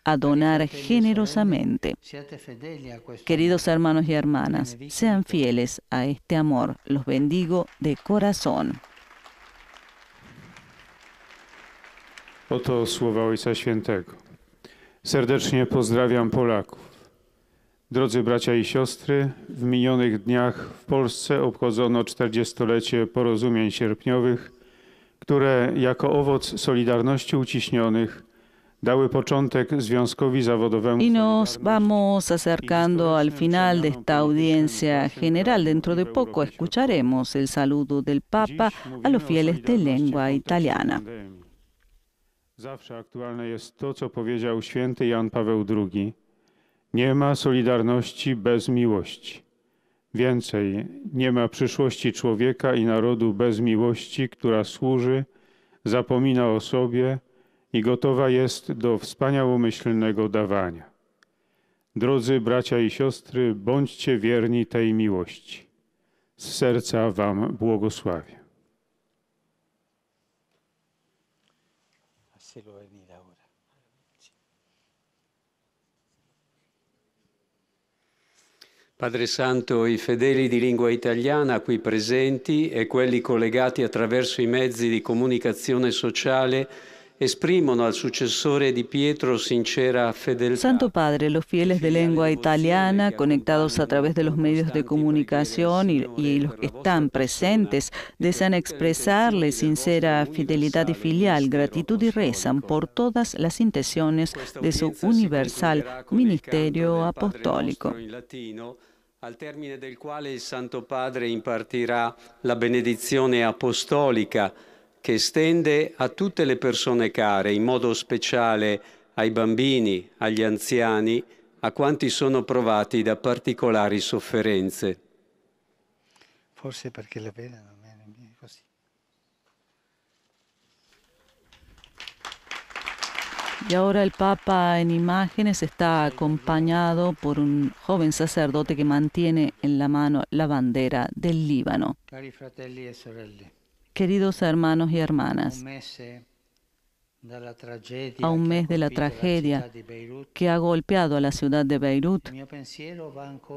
a donar generosamente. Queridos hermanos y hermanas, sean fieles a este amor. Los bendigo de corazón. Oto słowa Ojca Świętego. Serdecznie pozdrawiam Polaków. Drodzy bracia i siostry, w minionych dniach w Polsce obchodzono 40-lecie porozumień sierpniowych, które jako owoc solidarności uciśnionych dały początek związkowi zawodowemu. Y nos vamos acercando al final de esta audiencia general. Dentro de poco escucharemos el saludo del Papa a los fieles de lengua italiana. Zawsze aktualne jest to, co powiedział święty Jan Paweł II. Nie ma solidarności bez miłości. Więcej, nie ma przyszłości człowieka i narodu bez miłości, która służy, zapomina o sobie i gotowa jest do wspaniałomyślnego dawania. Drodzy bracia i siostry, bądźcie wierni tej miłości. Z serca wam błogosławię. Padre Santo, i fedeli di lingua italiana qui presenti e quelli collegati attraverso i mezzi di comunicazione sociale esprimono al successore di Pietro sincera fedeltà. Santo Padre, los fieles de lengua italiana conectados a través de los medios de comunicación y los que están presentes desean expresarle sincera fidelidad y filial gratitud y rezan por todas las intenciones de su universal ministerio apostólico. Al termine del quale il Santo Padre impartirà la benedizione apostolica che estende a tutte le persone care, in modo speciale ai bambini, agli anziani, a quanti sono provati da particolari sofferenze. forse perché la vedono così. Y ahora el Papa en imágenes está acompañado por un joven sacerdote que mantiene en la mano la bandera del Líbano. Cari fratelli e sorelle, Queridos hermanos y hermanas, a un mes de la tragedia que ha golpeado a la ciudad de Beirut,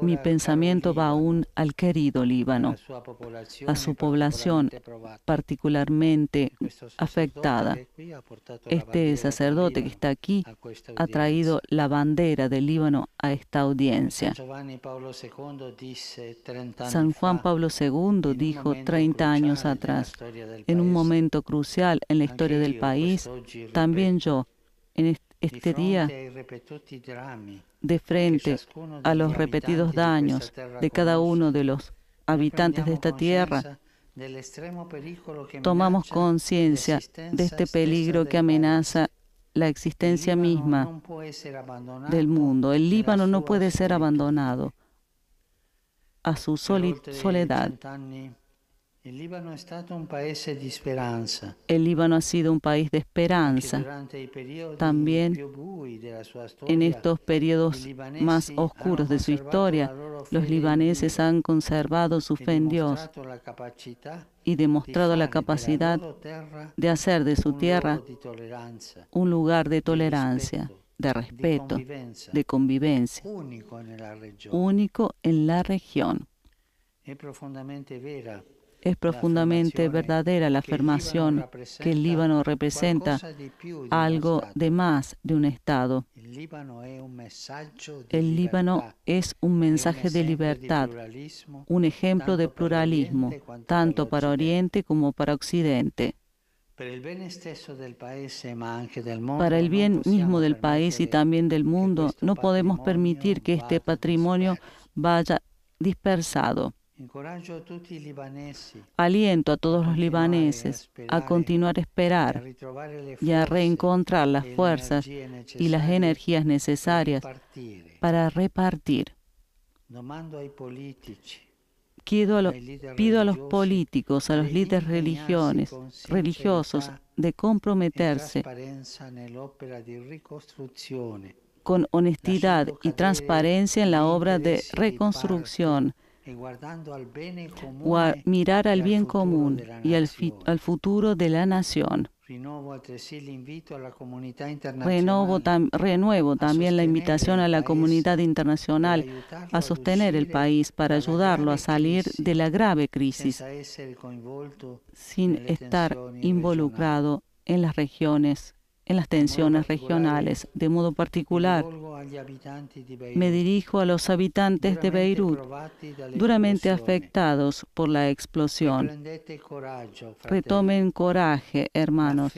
mi pensamiento va aún al querido Líbano, a su población particularmente afectada. Este sacerdote que está aquí ha traído la bandera del Líbano a esta audiencia. San Juan Pablo II dijo 30 años atrás, en un momento crucial en la historia del país, también yo, en este día, de frente a los repetidos daños de cada uno de los habitantes de esta tierra, tomamos conciencia de este peligro que amenaza la existencia misma del mundo. El Líbano no puede ser abandonado a su soledad. El Líbano ha sido un país de esperanza. También en estos periodos más oscuros de su historia, los libaneses han conservado su fe en Dios y demostrado la capacidad de hacer de su tierra un lugar de tolerancia, de respeto, de convivencia, único en la región. Es profundamente verdadera la afirmación que el Líbano representa algo de más de un Estado. El Líbano es un mensaje de libertad, un ejemplo de pluralismo, tanto para Oriente como para Occidente. Para el bien mismo del país y también del mundo, no podemos permitir que este patrimonio vaya dispersado. Aliento a todos los libaneses a continuar a esperar y a reencontrar las fuerzas y las energías necesarias para repartir. Pido a los políticos, a los líderes religiosos, de comprometerse con honestidad y transparencia en la obra de reconstrucción, o a mirar al bien común y al futuro de la nación. Renuevo también la invitación a la comunidad internacional a sostener el país para ayudarlo a salir de la grave crisis sin estar involucrado en las regiones, en las tensiones regionales. De modo particular, me dirijo a los habitantes de Beirut, duramente afectados por la explosión. Retomen coraje, hermanos.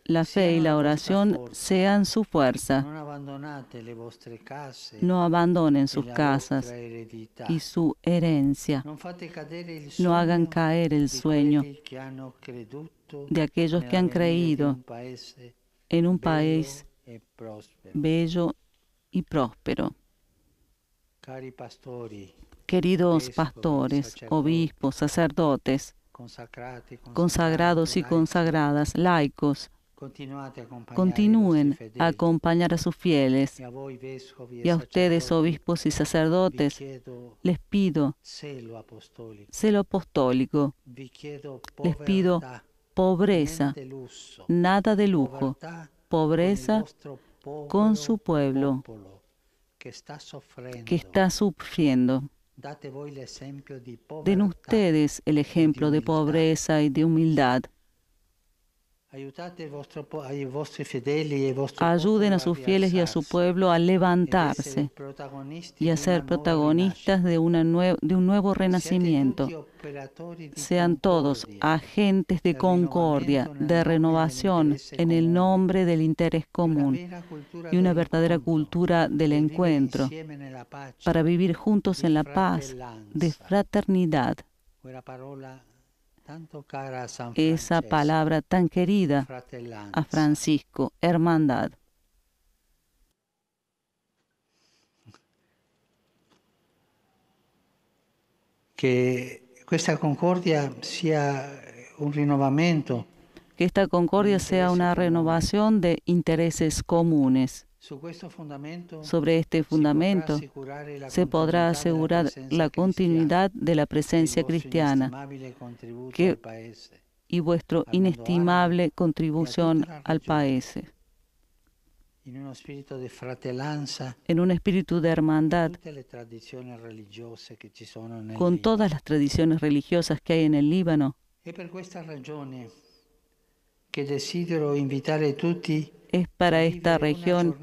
La fe y la oración sean su fuerza. No abandonen sus casas y su herencia. No hagan caer el sueño de aquellos que han creído en un país bello y próspero. Queridos pastores, obispos, sacerdotes, consagrados y consagradas, laicos, continúen a acompañar a sus fieles, y a ustedes, obispos y sacerdotes, les pido celo apostólico, les pido pobreza, nada de lujo, pobreza con su pueblo que está sufriendo. Den ustedes el ejemplo de pobreza y de humildad. Ayuden a sus fieles y a su pueblo a levantarse y a ser protagonistas de un nuevo renacimiento. Sean todos agentes de concordia, de renovación, en el nombre del interés común y una verdadera cultura del encuentro, para vivir juntos en la paz, de fraternidad. Esa palabra tan querida a Francisco, hermandad. que questa concordia sia un rinnovamento. Que esta concordia sea una renovación de intereses comunes. Sobre este fundamento se podrá asegurar la continuidad de la presencia cristiana y vuestra inestimable contribución al país. En un espíritu de hermandad, con todas las tradiciones religiosas que hay en el Líbano. Es para esta región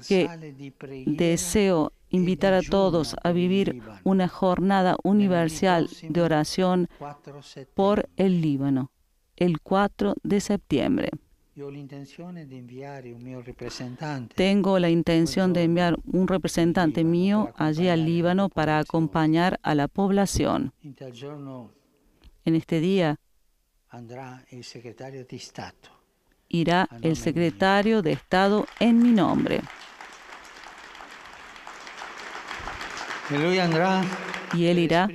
que deseo invitar a todos a vivir una jornada universal de oración por el Líbano, el 4 de septiembre. Tengo la intención de enviar un representante mío allí al Líbano para acompañar a la población. En este día irá el secretario de Estado en mi nombre. Y él irá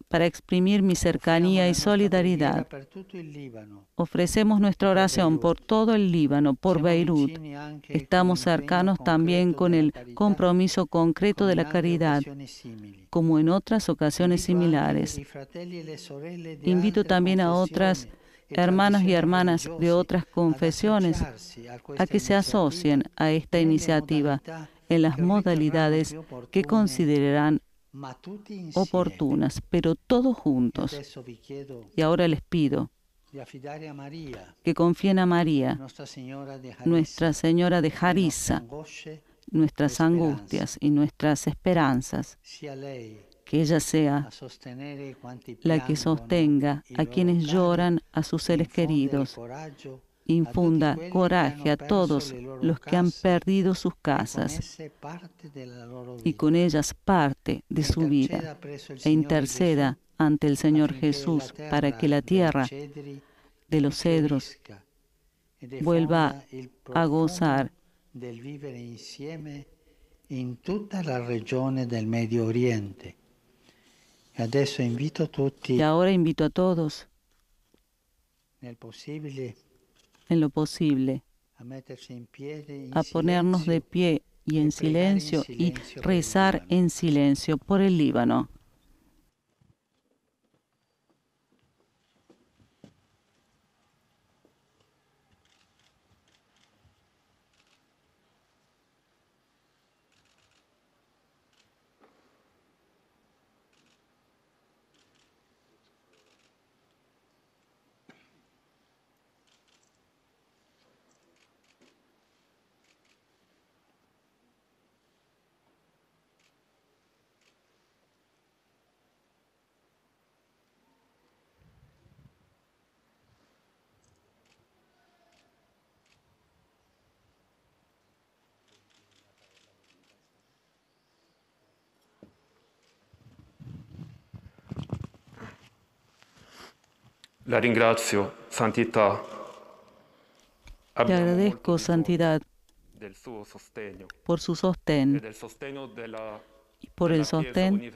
para exprimir mi cercanía y solidaridad. Ofrecemos nuestra oración por todo el Líbano, por Beirut. Estamos cercanos también con el compromiso concreto de la caridad, como en otras ocasiones similares. Invito también a otras hermanos y hermanas de otras confesiones a que se asocien a esta iniciativa en las modalidades que considerarán oportunas, pero todos juntos. Y ahora les pido que confíen a María, Nuestra Señora de Jarissa, nuestras angustias y nuestras esperanzas. Que ella sea la que sostenga a quienes lloran a sus seres queridos. Infunda coraje a todos los que han perdido sus casas y con ellas parte de su vida, e interceda ante el Señor Jesús para que la tierra de los cedros vuelva a gozar del vivere insieme in tutta la regione del Medio Oriente. Y ahora invito a todos, en lo posible, a ponernos de pie y en silencio y rezar en silencio por el Líbano. La ringrazio, Santità. Le agradezco, Santidad, por su sostén y por el sostén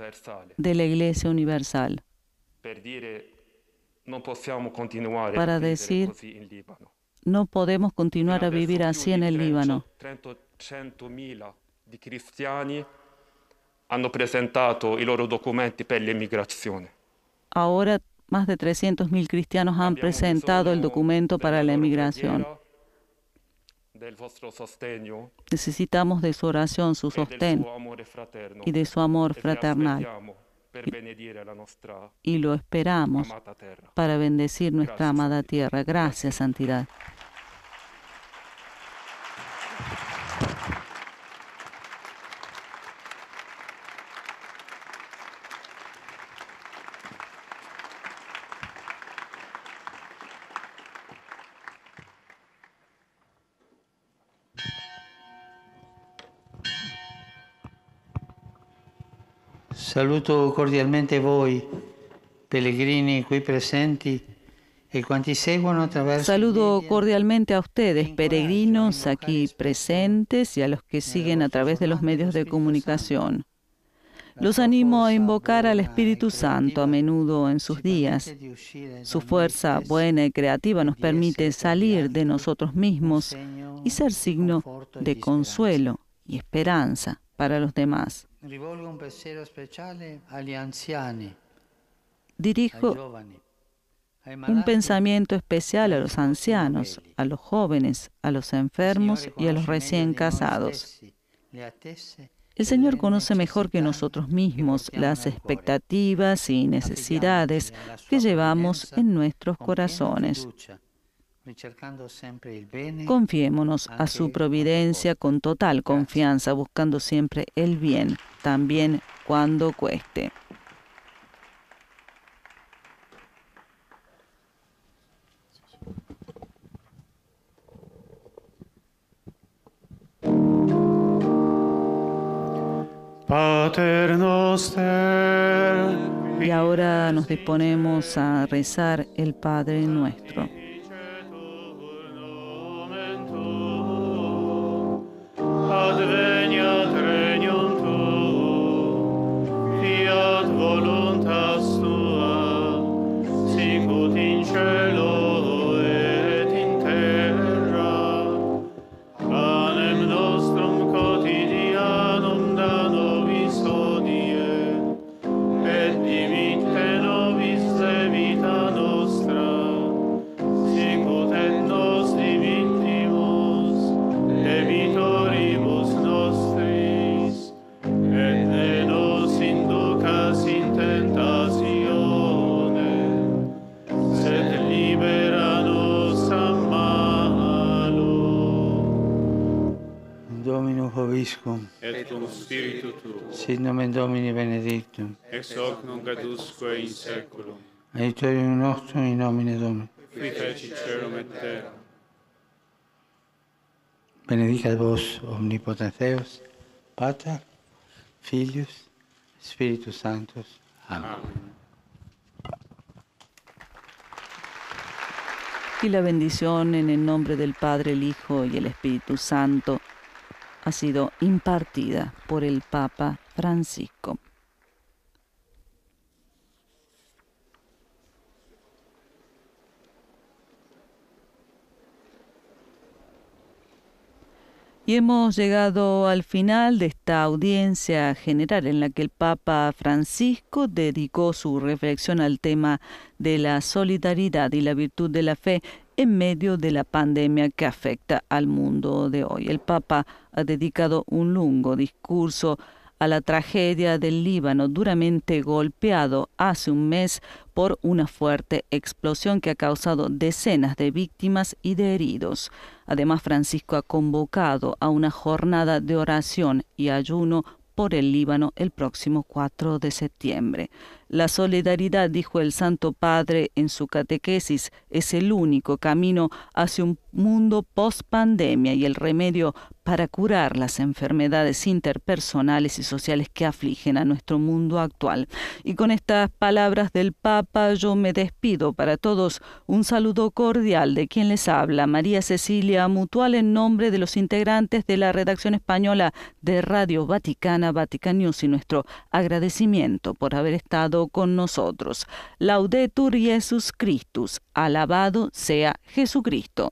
de la Iglesia Universal. Para decir, no podemos continuar a vivir así en el Líbano. 300.000 cristiani hanno presentato i loro documenti per l'immigrazione. Ahora más de 300.000 cristianos han presentado el documento para la emigración. Necesitamos de su oración, su sostén y de su amor fraternal. Y lo esperamos para bendecir nuestra amada tierra. Gracias, Santidad. Saluto cordialmente voi, pellegrini qui presenti e quanti seguono attraverso. Saludo cordialmente a ustedes, peregrinos aquí presentes y a los que siguen a través de los medios de comunicación. Los animo a invocar al Espíritu Santo a menudo en sus días. Su fuerza buena y creativa nos permite salir de nosotros mismos y ser signo de consuelo y esperanza para los demás. Dirijo un pensamiento especial a los ancianos, a los jóvenes, a los enfermos y a los recién casados. El Señor conoce mejor que nosotros mismos las expectativas y necesidades que llevamos en nuestros corazones. Confiémonos a su providencia con total confianza, buscando siempre el bien, también cuando cueste. Pater noster. Y ahora nos disponemos a rezar el Padre Nuestro. Adveniat regnum tuum, fiat voluntas tua, sicut in cielo et in terra. Panem nostrum quotidianum da nobis hodie, et dimitte nobis debita nostra, sicut et nos dimittimus debitoribus nostris, et ne nos inducas in tentatione, sed libera nos a malo. Dominus vobiscum, Et cum spiritu tuo, sit nomen Domini benedictum, ex hoc nunc et usque in saeculum, aiutorium nostrum in nomine Domini. qui feci celum et terra. Benedicat vos omnipotens Deus, Pater, Filius, Spiritus Sanctus. Amén. Y la bendición en el nombre del Padre, el Hijo y el Espíritu Santo ha sido impartida por el Papa Francisco. Y hemos llegado al final de esta audiencia general en la que el Papa Francisco dedicó su reflexión al tema de la solidaridad y la virtud de la fe en medio de la pandemia que afecta al mundo de hoy. El Papa ha dedicado un lungo discurso a la tragedia del Líbano, duramente golpeado hace un mes por una fuerte explosión que ha causado decenas de víctimas y de heridos. Además, Francisco ha convocado a una jornada de oración y ayuno por el Líbano el próximo 4 de septiembre. La solidaridad, dijo el Santo Padre en su catequesis, es el único camino hacia un mundo post-pandemia y el remedio para curar las enfermedades interpersonales y sociales que afligen a nuestro mundo actual. Y con estas palabras del Papa yo me despido. Para todos, un saludo cordial de quien les habla, María Cecilia Mutual, en nombre de los integrantes de la redacción española de Radio Vaticana, Vatican News, y nuestro agradecimiento por haber estado con nosotros. Laudetur Jesus Christus, alabado sea Jesucristo.